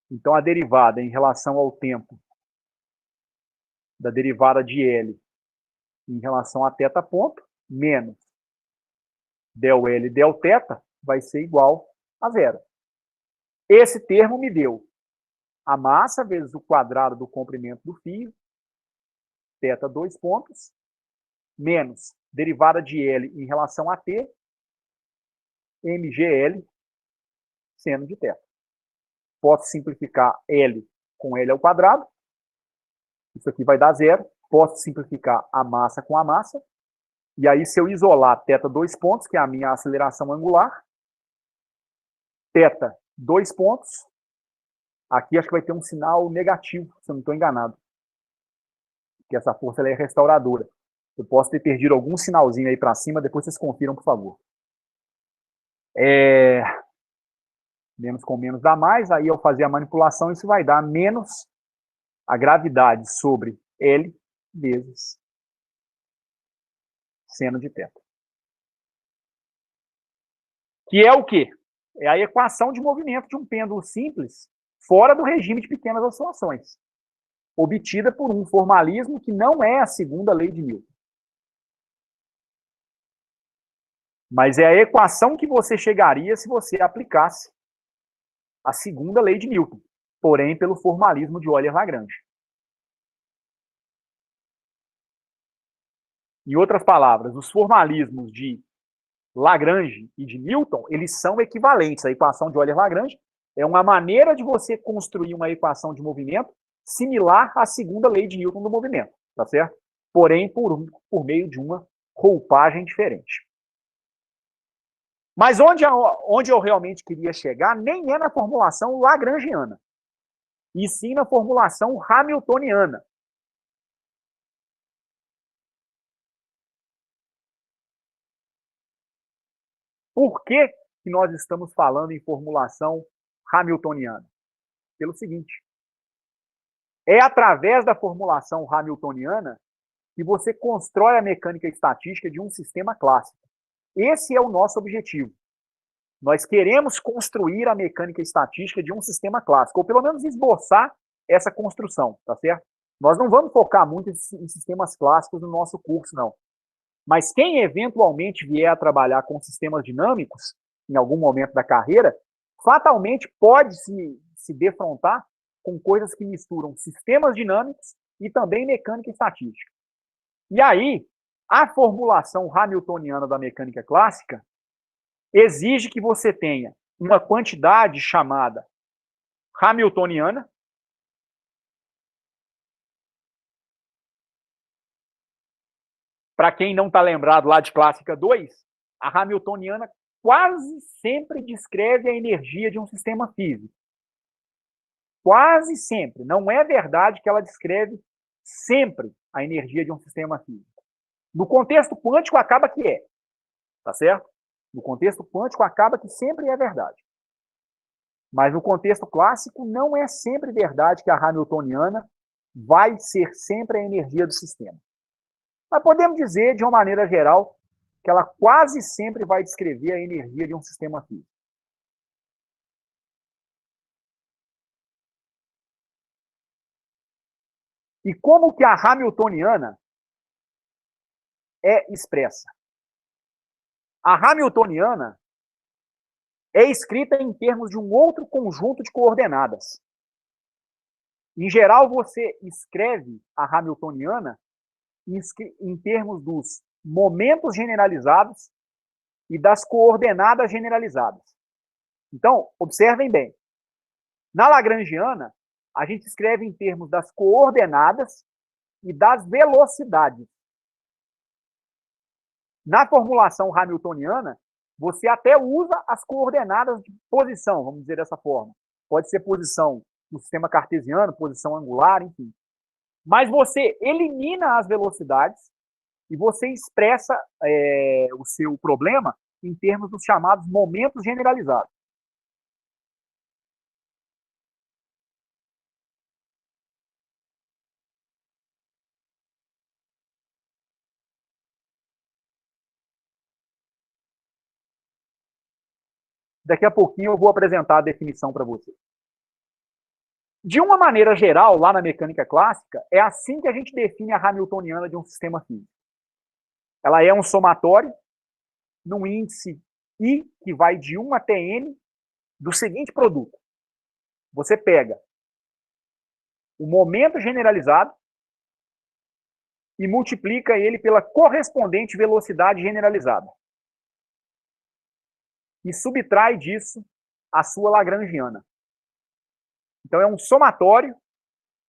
[SPEAKER 1] Então, a derivada em relação ao tempo da derivada de L em relação a θ ponto, menos del L del θ, vai ser igual a zero. Esse termo me deu a massa vezes o quadrado do comprimento do fio, θ 2 pontos, menos derivada de L em relação a T, mgl, seno de θ. Posso simplificar L com L ao quadrado. Isso aqui vai dar zero. Posso simplificar a massa com a massa. E aí, se eu isolar θ 2 pontos, que é a minha aceleração angular, θ 2 pontos, aqui acho que vai ter um sinal negativo, se eu não estou enganado. Porque essa força ela é restauradora. Eu posso ter perdido algum sinalzinho aí para cima, depois vocês confiram, por favor. Menos com menos dá mais, aí eu fazer a manipulação, isso vai dar menos a gravidade sobre L vezes seno de θ. Que é o quê? É a equação de movimento de um pêndulo simples fora do regime de pequenas oscilações, obtida por um formalismo que não é a segunda lei de Newton. Mas é a equação que você chegaria se você aplicasse a segunda lei de Newton, porém pelo formalismo de Euler-Lagrange. Em outras palavras, os formalismos de Lagrange e de Newton, eles são equivalentes. A equação de Euler-Lagrange é uma maneira de você construir uma equação de movimento similar à segunda lei de Newton do movimento, tá certo? Porém, por meio de uma roupagem diferente. Mas onde eu realmente queria chegar nem é na formulação lagrangiana, e sim na formulação hamiltoniana. Por que nós estamos falando em formulação hamiltoniana? Pelo seguinte, é através da formulação hamiltoniana que você constrói a mecânica estatística de um sistema clássico. Esse é o nosso objetivo. Nós queremos construir a mecânica estatística de um sistema clássico, ou pelo menos esboçar essa construção, tá certo? Nós não vamos focar muito em sistemas clássicos no nosso curso, não. Mas quem eventualmente vier a trabalhar com sistemas dinâmicos, em algum momento da carreira, fatalmente pode se defrontar com coisas que misturam sistemas dinâmicos e também mecânica estatística. E aí, a formulação hamiltoniana da mecânica clássica exige que você tenha uma quantidade chamada hamiltoniana, para quem não está lembrado lá de Clássica 2, a hamiltoniana quase sempre descreve a energia de um sistema físico. Quase sempre. Não é verdade que ela descreve sempre a energia de um sistema físico. No contexto quântico, acaba que é. Tá certo? No contexto quântico, acaba que sempre é verdade. Mas no contexto clássico, não é sempre verdade que a hamiltoniana vai ser sempre a energia do sistema. Mas podemos dizer, de uma maneira geral, que ela quase sempre vai descrever a energia de um sistema físico. E como que a hamiltoniana é expressa? A hamiltoniana é escrita em termos de um outro conjunto de coordenadas. Em geral, você escreve a hamiltoniana em termos dos momentos generalizados e das coordenadas generalizadas. Então, observem bem. Na lagrangiana, a gente escreve em termos das coordenadas e das velocidades. Na formulação hamiltoniana, você até usa as coordenadas de posição, vamos dizer dessa forma. Pode ser posição no sistema cartesiano, posição angular, enfim. Mas você elimina as velocidades e você expressa o seu problema em termos dos chamados momentos generalizados. Daqui a pouquinho eu vou apresentar a definição para vocês. De uma maneira geral, lá na mecânica clássica, é assim que a gente define a hamiltoniana de um sistema físico. Ela é um somatório num índice I, que vai de 1 até N, do seguinte produto. Você pega o momento generalizado e multiplica ele pela correspondente velocidade generalizada. E subtrai disso a sua lagrangiana. Então, é um somatório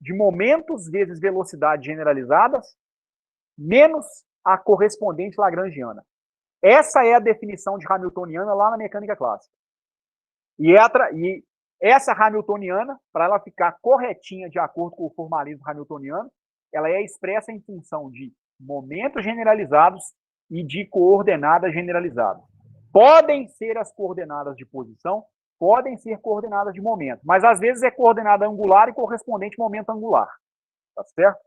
[SPEAKER 1] de momentos vezes velocidade generalizadas menos a correspondente lagrangiana. Essa é a definição de hamiltoniana lá na mecânica clássica. E essa hamiltoniana, para ela ficar corretinha de acordo com o formalismo hamiltoniano, ela é expressa em função de momentos generalizados e de coordenadas generalizadas. Podem ser as coordenadas de posição, podem ser coordenadas de momento, mas às vezes é coordenada angular e correspondente momento angular. Tá certo?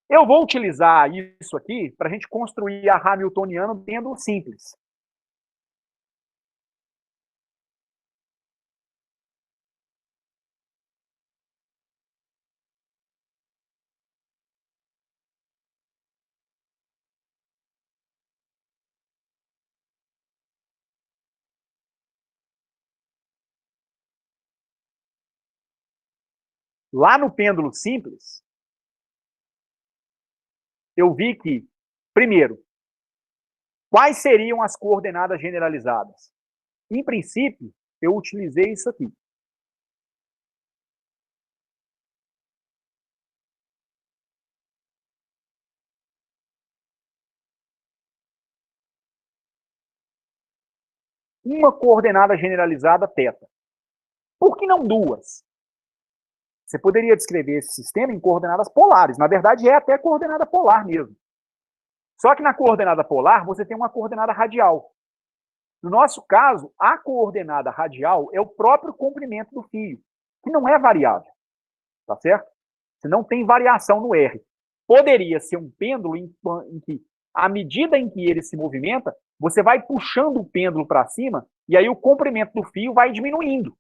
[SPEAKER 1] Eu vou utilizar isso aqui para a gente construir a hamiltoniana tendo simples. Lá no pêndulo simples, eu vi que, primeiro, quais seriam as coordenadas generalizadas? Em princípio, eu utilizei isso aqui. Uma coordenada generalizada θ. Por que não duas? Você poderia descrever esse sistema em coordenadas polares. Na verdade, é até coordenada polar mesmo. Só que na coordenada polar, você tem uma coordenada radial. No nosso caso, a coordenada radial é o próprio comprimento do fio, que não é variável. Tá certo? Você não tem variação no R. Poderia ser um pêndulo em que, à medida em que ele se movimenta, você vai puxando o pêndulo para cima e aí o comprimento do fio vai diminuindo.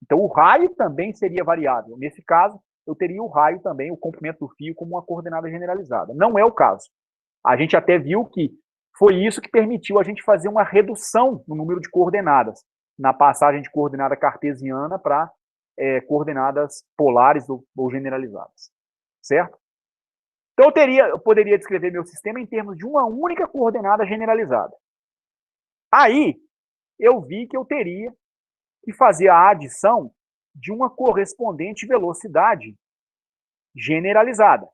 [SPEAKER 1] Então, o raio também seria variável. Nesse caso, eu teria o raio também, o comprimento do fio, como uma coordenada generalizada. Não é o caso. A gente até viu que foi isso que permitiu a gente fazer uma redução no número de coordenadas, na passagem de coordenada cartesiana para coordenadas polares ou generalizadas. Certo? Então, eu poderia descrever meu sistema em termos de uma única coordenada generalizada. Aí, eu vi que eu teria que fazer a adição de uma correspondente velocidade generalizada,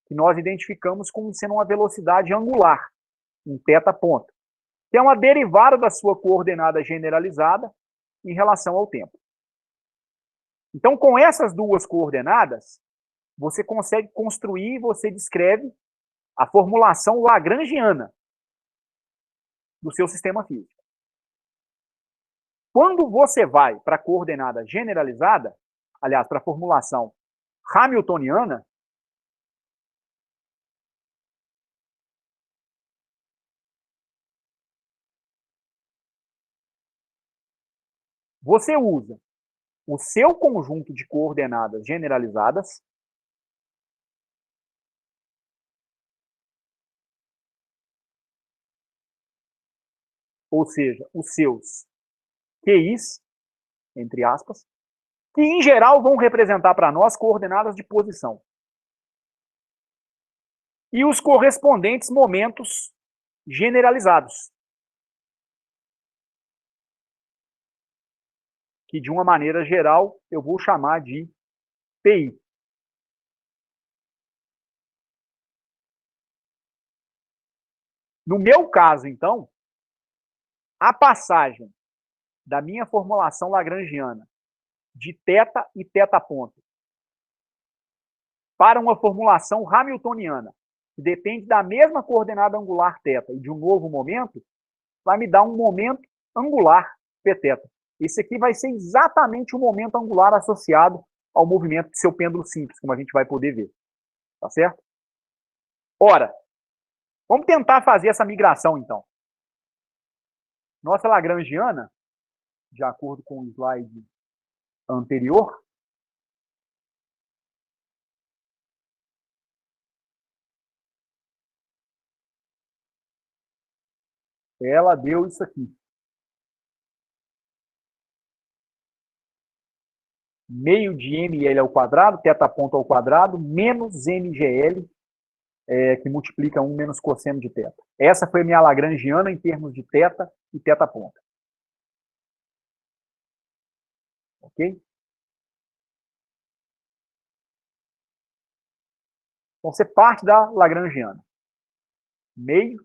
[SPEAKER 1] que nós identificamos como sendo uma velocidade angular, em θ ponto, que é uma derivada da sua coordenada generalizada em relação ao tempo. Então, com essas duas coordenadas, você consegue construir e você descreve a formulação lagrangiana do seu sistema físico. Quando você vai para a coordenada generalizada, aliás, para a formulação hamiltoniana, você usa o seu conjunto de coordenadas generalizadas ou seja, os seus QIs, entre aspas, que em geral vão representar para nós coordenadas de posição. E os correspondentes momentos generalizados, que de uma maneira geral eu vou chamar de PI. No meu caso, então, a passagem da minha formulação lagrangiana de θ e θ ponto para uma formulação hamiltoniana, que depende da mesma coordenada angular θ e de um novo momento, vai me dar um momento angular Pθ. Esse aqui vai ser exatamente o momento angular associado ao movimento do seu pêndulo simples, como a gente vai poder ver. Tá certo? Ora, vamos tentar fazer essa migração, então. Nossa lagrangiana, de acordo com o slide anterior, ela deu isso aqui. Meio de ml ao quadrado, θ ponto ao quadrado, menos mgl, que multiplica 1 menos cosseno de θ. Essa foi a minha lagrangiana em termos de θ e θ ponto. Ok? Então, você parte da lagrangiana. Meio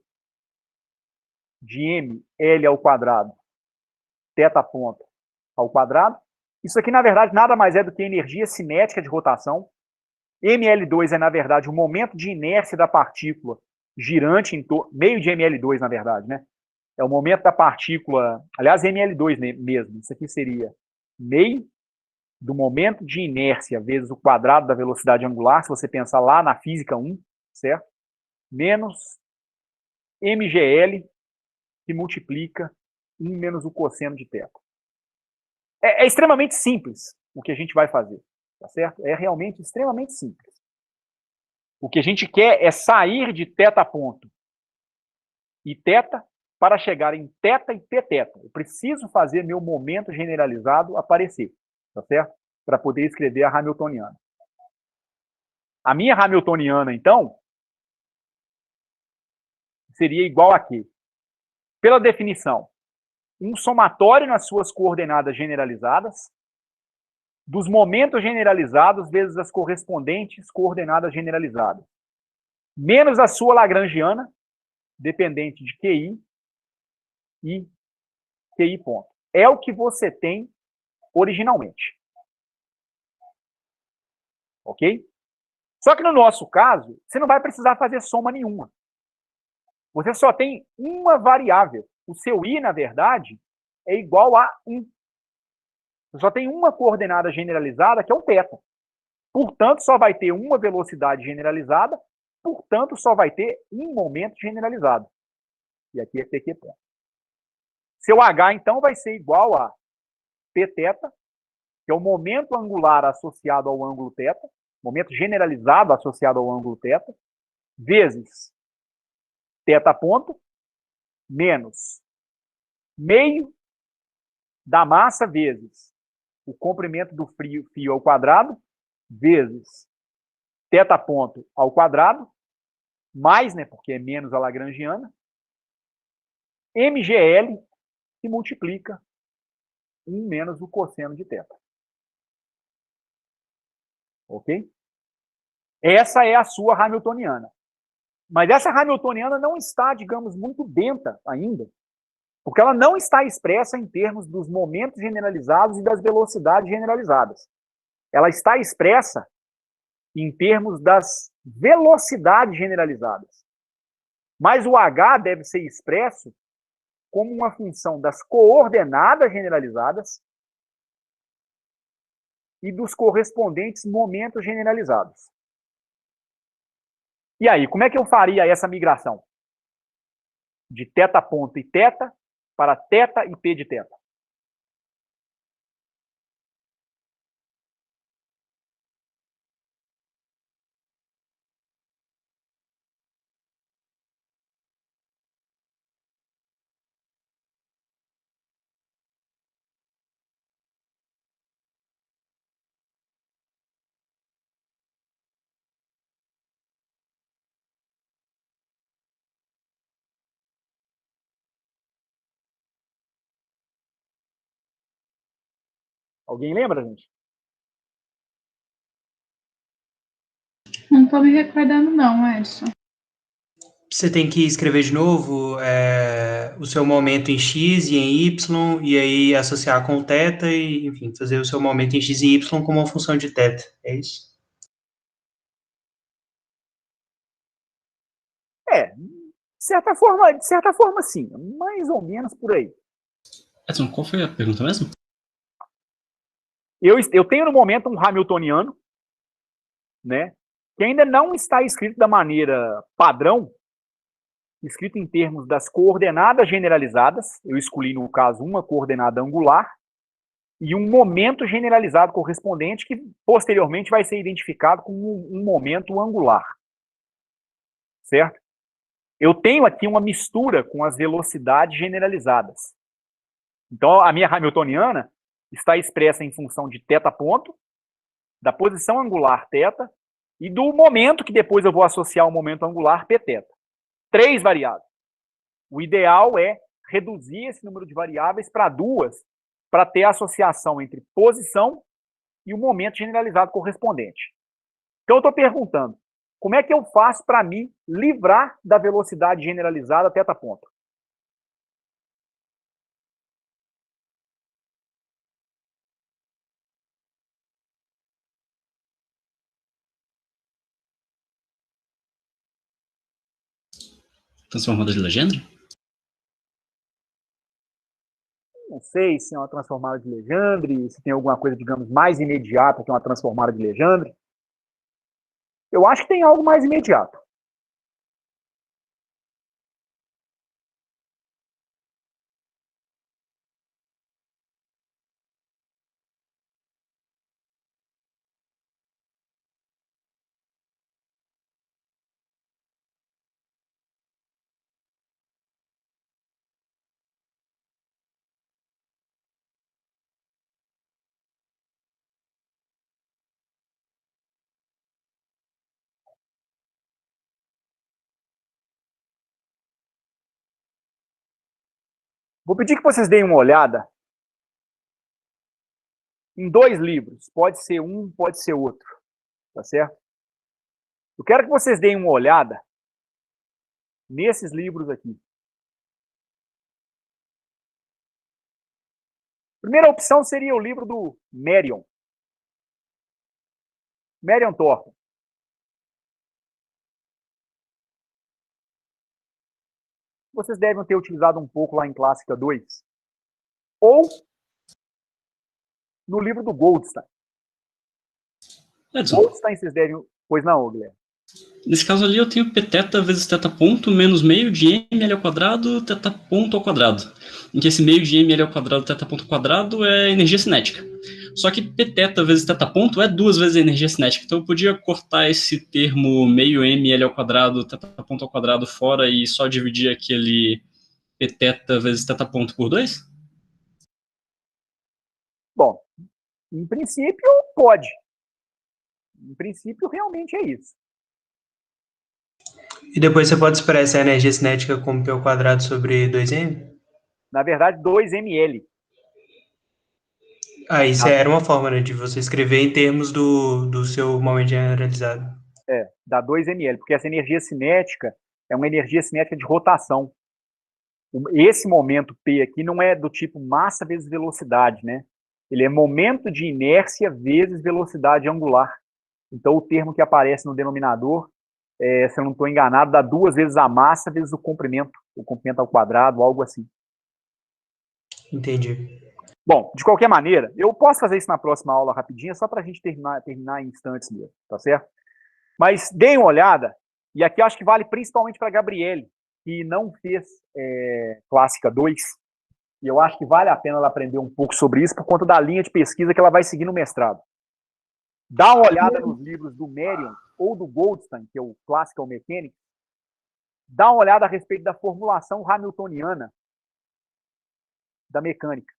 [SPEAKER 1] de ml ao quadrado, θ ponto ao quadrado. Isso aqui, na verdade, nada mais é do que energia cinética de rotação. ml2 é, na verdade, o momento de inércia da partícula girante em torno... Meio de ml2, na verdade, né? É o momento da partícula... Aliás, ml2 mesmo. Isso aqui seria meio do momento de inércia vezes o quadrado da velocidade angular, se você pensar lá na física 1, certo? Menos mgl, que multiplica 1 menos o cosseno de θ. É extremamente simples o que a gente vai fazer, tá certo? É realmente extremamente simples. O que a gente quer é sair de θ ponto e θ para chegar em θ e pθ. Eu preciso fazer meu momento generalizado aparecer, tá certo? Para poder escrever a hamiltoniana. A minha hamiltoniana, então, seria igual a quê? Pela definição, um somatório nas suas coordenadas generalizadas dos momentos generalizados vezes as correspondentes coordenadas generalizadas, menos a sua lagrangiana, dependente de QI e QI ponto. É o que você tem originalmente. Ok? Só que no nosso caso, você não vai precisar fazer soma nenhuma. Você só tem uma variável. O seu I, na verdade, é igual a 1. Você só tem uma coordenada generalizada, que é o θ. Portanto, só vai ter uma velocidade generalizada, portanto, só vai ter um momento generalizado. E aqui é PQ ponto. Seu H, então, vai ser igual a Pθ, que é o momento angular associado ao ângulo θ, momento generalizado associado ao ângulo θ, vezes θ ponto, menos meio da massa vezes o comprimento do fio ao quadrado, vezes θ ponto ao quadrado, mais, né, porque é menos a lagrangiana, mgl, que multiplica 1 menos o cosseno de θ. Ok? Essa é a sua hamiltoniana. Mas essa hamiltoniana não está, digamos, muito benta ainda, porque ela não está expressa em termos dos momentos generalizados e das velocidades generalizadas. Ela está expressa em termos das velocidades generalizadas. Mas o H deve ser expresso como uma função das coordenadas generalizadas e dos correspondentes momentos generalizados. E aí, como é que eu faria essa migração? De θ ponto e θ para θ e p de θ. Alguém lembra, gente?
[SPEAKER 2] Não estou me recordando, não, Edson.
[SPEAKER 3] Você tem que escrever de novo o seu momento em x e em y, e aí associar com o θ, e, enfim, fazer o seu momento em x e y como uma função de θ. É isso?
[SPEAKER 1] De certa forma, sim. Mais ou menos por aí.
[SPEAKER 6] Edson, qual foi a pergunta mesmo?
[SPEAKER 1] Eu tenho no momento um hamiltoniano, né, que ainda não está escrito da maneira padrão, escrito em termos das coordenadas generalizadas, eu escolhi, no caso, uma coordenada angular, e um momento generalizado correspondente, que posteriormente vai ser identificado como um momento angular. Certo? Eu tenho aqui uma mistura com as velocidades generalizadas. Então, a minha hamiltoniana está expressa em função de θ ponto, da posição angular θ, e do momento que depois eu vou associar ao momento angular Pθ. 3 variáveis. O ideal é reduzir esse número de variáveis para 2, para ter a associação entre posição e o momento generalizado correspondente. Então, eu estou perguntando, como é que eu faço para me livrar da velocidade generalizada θ ponto?
[SPEAKER 6] Transformador de Legendre?
[SPEAKER 1] Não sei se é uma transformada de Legendre, se tem alguma coisa, digamos, mais imediata que uma transformada de Legendre. Eu acho que tem algo mais imediato. Vou pedir que vocês deem uma olhada em 2 livros. Pode ser um, pode ser outro. Tá certo? Eu quero que vocês deem uma olhada nesses livros aqui. Primeira opção seria o livro do Marion. Marion Thornton. Vocês devem ter utilizado um pouco lá em Clássica 2. Ou no livro do Goldstein.
[SPEAKER 6] Edson,
[SPEAKER 1] Goldstein vocês devem... Pois não, Guilherme?
[SPEAKER 6] nesse caso ali eu tenho Pθ vezes θ ponto menos meio de ml ao quadrado θ ponto ao quadrado. Em que esse meio de ml ao quadrado θ ponto ao quadrado é energia cinética. Só que Pθ vezes θ ponto é 2 vezes a energia cinética. Então eu podia cortar esse termo meio ml ao quadrado θ ponto ao quadrado fora e só dividir aquele Pθ vezes θ ponto por 2?
[SPEAKER 1] Bom, em princípio, pode. Em princípio, realmente é isso.
[SPEAKER 3] E depois você pode expressar a energia cinética como P² sobre 2m?
[SPEAKER 1] Na verdade, 2ml.
[SPEAKER 3] Ah, isso era uma forma, né, de você escrever em termos do seu momento generalizado.
[SPEAKER 1] Dá 2ml, porque essa energia cinética é uma energia cinética de rotação. Esse momento P aqui não é do tipo massa vezes velocidade, né? Ele é momento de inércia vezes velocidade angular. Então, o termo que aparece no denominador, se eu não estou enganado, dá 2 vezes a massa vezes o comprimento ao quadrado, algo assim.
[SPEAKER 3] Entendi.
[SPEAKER 1] Bom, de qualquer maneira, eu posso fazer isso na próxima aula rapidinho, só para a gente terminar em instantes mesmo, tá certo? Mas deem uma olhada, e aqui acho que vale principalmente para a Gabriele, que não fez Clássica 2, e eu acho que vale a pena ela aprender um pouco sobre isso por conta da linha de pesquisa que ela vai seguir no mestrado. Dá uma olhada nos livros do Marion ou do Goldstein, que é o Classical Mechanics, dá uma olhada a respeito da formulação hamiltoniana da mecânica.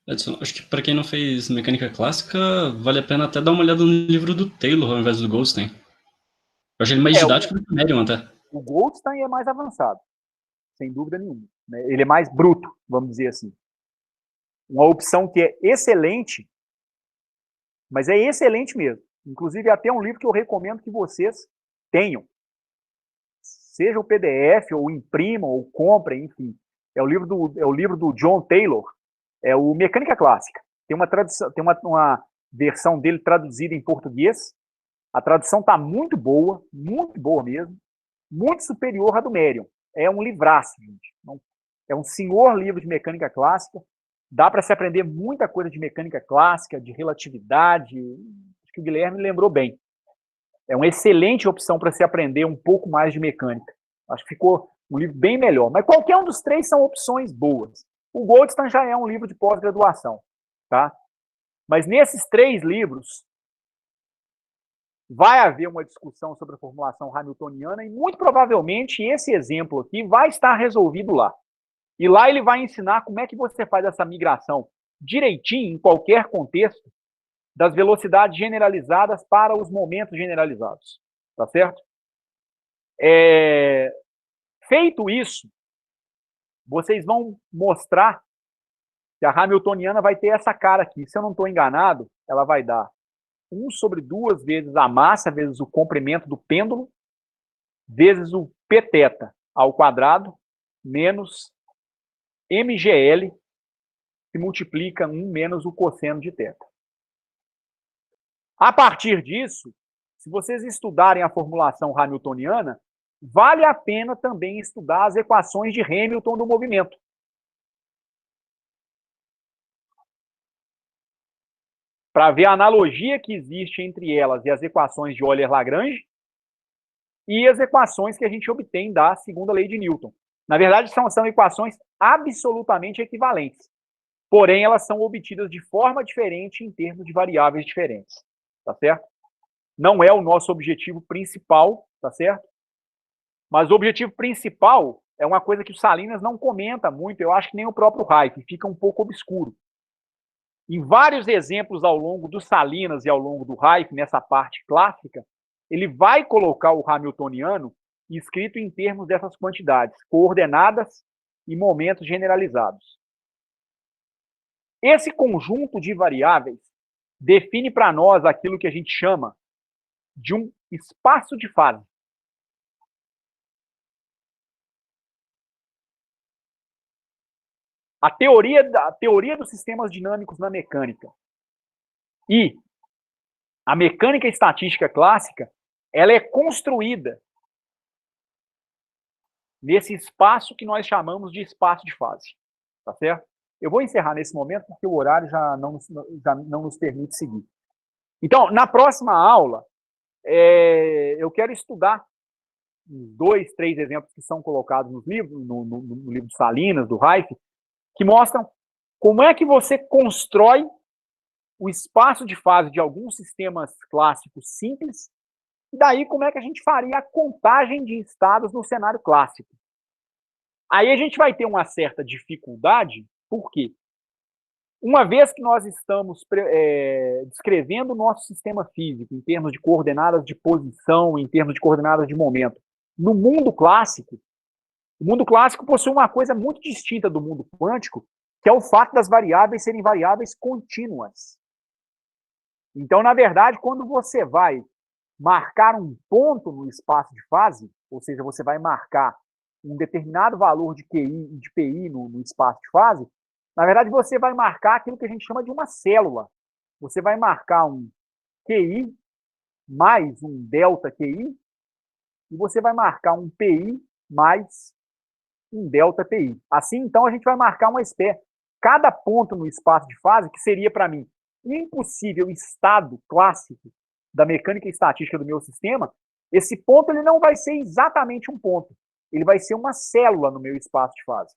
[SPEAKER 6] Edson, acho que para quem não fez mecânica clássica, vale a pena até dar uma olhada no livro do Taylor ao invés do Goldstein. Eu achei ele mais didático do que o Marion até.
[SPEAKER 1] O Goldstein é mais avançado, sem dúvida nenhuma, né? Ele é mais bruto, vamos dizer assim. Uma opção que é excelente, mas é excelente mesmo. Inclusive, até um livro que eu recomendo que vocês tenham. Seja o PDF, ou imprimam, ou comprem, enfim. É o livro do John Taylor, é o Mecânica Clássica. Tem uma tradução, tem uma versão dele traduzida em português. A tradução está muito boa mesmo. Muito superior à do Marion. É um livraço, gente. É um senhor livro de mecânica clássica. Dá para se aprender muita coisa de mecânica clássica, de relatividade. Acho que o Guilherme lembrou bem. É uma excelente opção para se aprender um pouco mais de mecânica. Acho que ficou um livro bem melhor. Mas qualquer um dos três são opções boas. O Goldstein já é um livro de pós-graduação, tá? Mas nesses três livros, vai haver uma discussão sobre a formulação hamiltoniana e, muito provavelmente, esse exemplo aqui vai estar resolvido lá. E lá ele vai ensinar como é que você faz essa migração direitinho, em qualquer contexto, das velocidades generalizadas para os momentos generalizados. Tá certo? Feito isso, vocês vão mostrar que a hamiltoniana vai ter essa cara aqui. Se eu não estou enganado, ela vai dar 1 sobre 2 vezes a massa, vezes o comprimento do pêndulo, vezes o πθ ao quadrado, menos mgl, que multiplica 1 menos o cosseno de θ. A partir disso, se vocês estudarem a formulação hamiltoniana, vale a pena também estudar as equações de Hamilton do movimento. Para ver a analogia que existe entre elas e as equações de Euler-Lagrange e as equações que a gente obtém da segunda lei de Newton. Na verdade, são equações absolutamente equivalentes. Porém, elas são obtidas de forma diferente em termos de variáveis diferentes. Tá certo? Não é o nosso objetivo principal, tá certo? Mas o objetivo principal é uma coisa que o Salinas não comenta muito, eu acho que nem o próprio Reich, fica um pouco obscuro. Em vários exemplos ao longo do Salinas e ao longo do Reich, nessa parte clássica, ele vai colocar o hamiltoniano escrito em termos dessas quantidades, coordenadas e momentos generalizados. Esse conjunto de variáveis define para nós aquilo que a gente chama de um espaço de fase. A teoria dos sistemas dinâmicos na mecânica e a mecânica estatística clássica, ela é construída nesse espaço que nós chamamos de espaço de fase. Tá certo? Eu vou encerrar nesse momento porque o horário já não nos permite seguir. Então, na próxima aula, eu quero estudar 2, 3 exemplos que são colocados nos livros, no livro de Salinas, do Reich, que mostram como é que você constrói o espaço de fase de alguns sistemas clássicos simples, e daí como é que a gente faria a contagem de estados no cenário clássico. Aí a gente vai ter uma certa dificuldade, por quê? Uma vez que nós estamos descrevendo o nosso sistema físico em termos de coordenadas de posição, em termos de coordenadas de momento, no mundo clássico, o mundo clássico possui uma coisa muito distinta do mundo quântico, que é o fato das variáveis serem variáveis contínuas. Então, na verdade, quando você vai marcar um ponto no espaço de fase, ou seja, você vai marcar um determinado valor de QI e de PI no espaço de fase, na verdade, você vai marcar aquilo que a gente chama de uma célula. Você vai marcar um QI mais um delta QI, e você vai marcar um PI mais um delta PI. Assim, então, a gente vai marcar uma espécie. Cada ponto no espaço de fase, que seria, para mim, um impossível estado clássico da mecânica e estatística do meu sistema, esse ponto ele não vai ser exatamente um ponto. Ele vai ser uma célula no meu espaço de fase.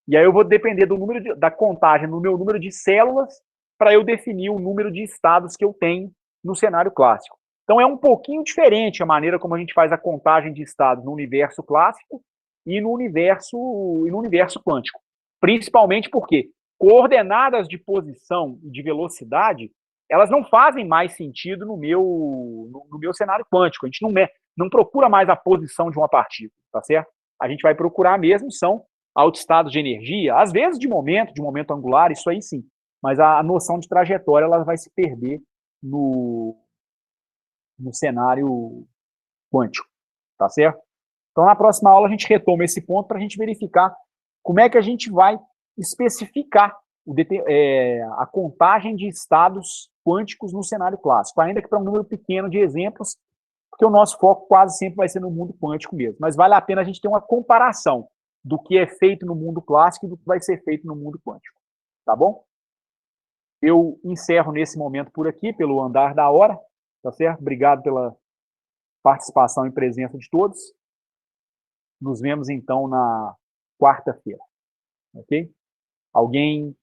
[SPEAKER 1] E aí eu vou depender do número da contagem no meu número de células para eu definir o número de estados que eu tenho no cenário clássico. Então é um pouquinho diferente a maneira como a gente faz a contagem de estados no universo clássico e no universo quântico. Principalmente porque coordenadas de posição e de velocidade, elas não fazem mais sentido no meu cenário quântico. A gente não procura mais a posição de uma partícula, tá certo? A gente vai procurar mesmo são autoestados de energia, às vezes de momento angular, isso aí sim. Mas a noção de trajetória ela vai se perder no cenário quântico, tá certo? Então, na próxima aula, a gente retoma esse ponto para a gente verificar como é que a gente vai especificar a contagem de estados quânticos no cenário clássico, ainda que para um número pequeno de exemplos, porque o nosso foco quase sempre vai ser no mundo quântico mesmo. Mas vale a pena a gente ter uma comparação do que é feito no mundo clássico e do que vai ser feito no mundo quântico. Tá bom? Eu encerro nesse momento por aqui, pelo andar da hora, tá certo? Obrigado pela participação e presença de todos. Nos vemos, então, na quarta-feira. Ok? Alguém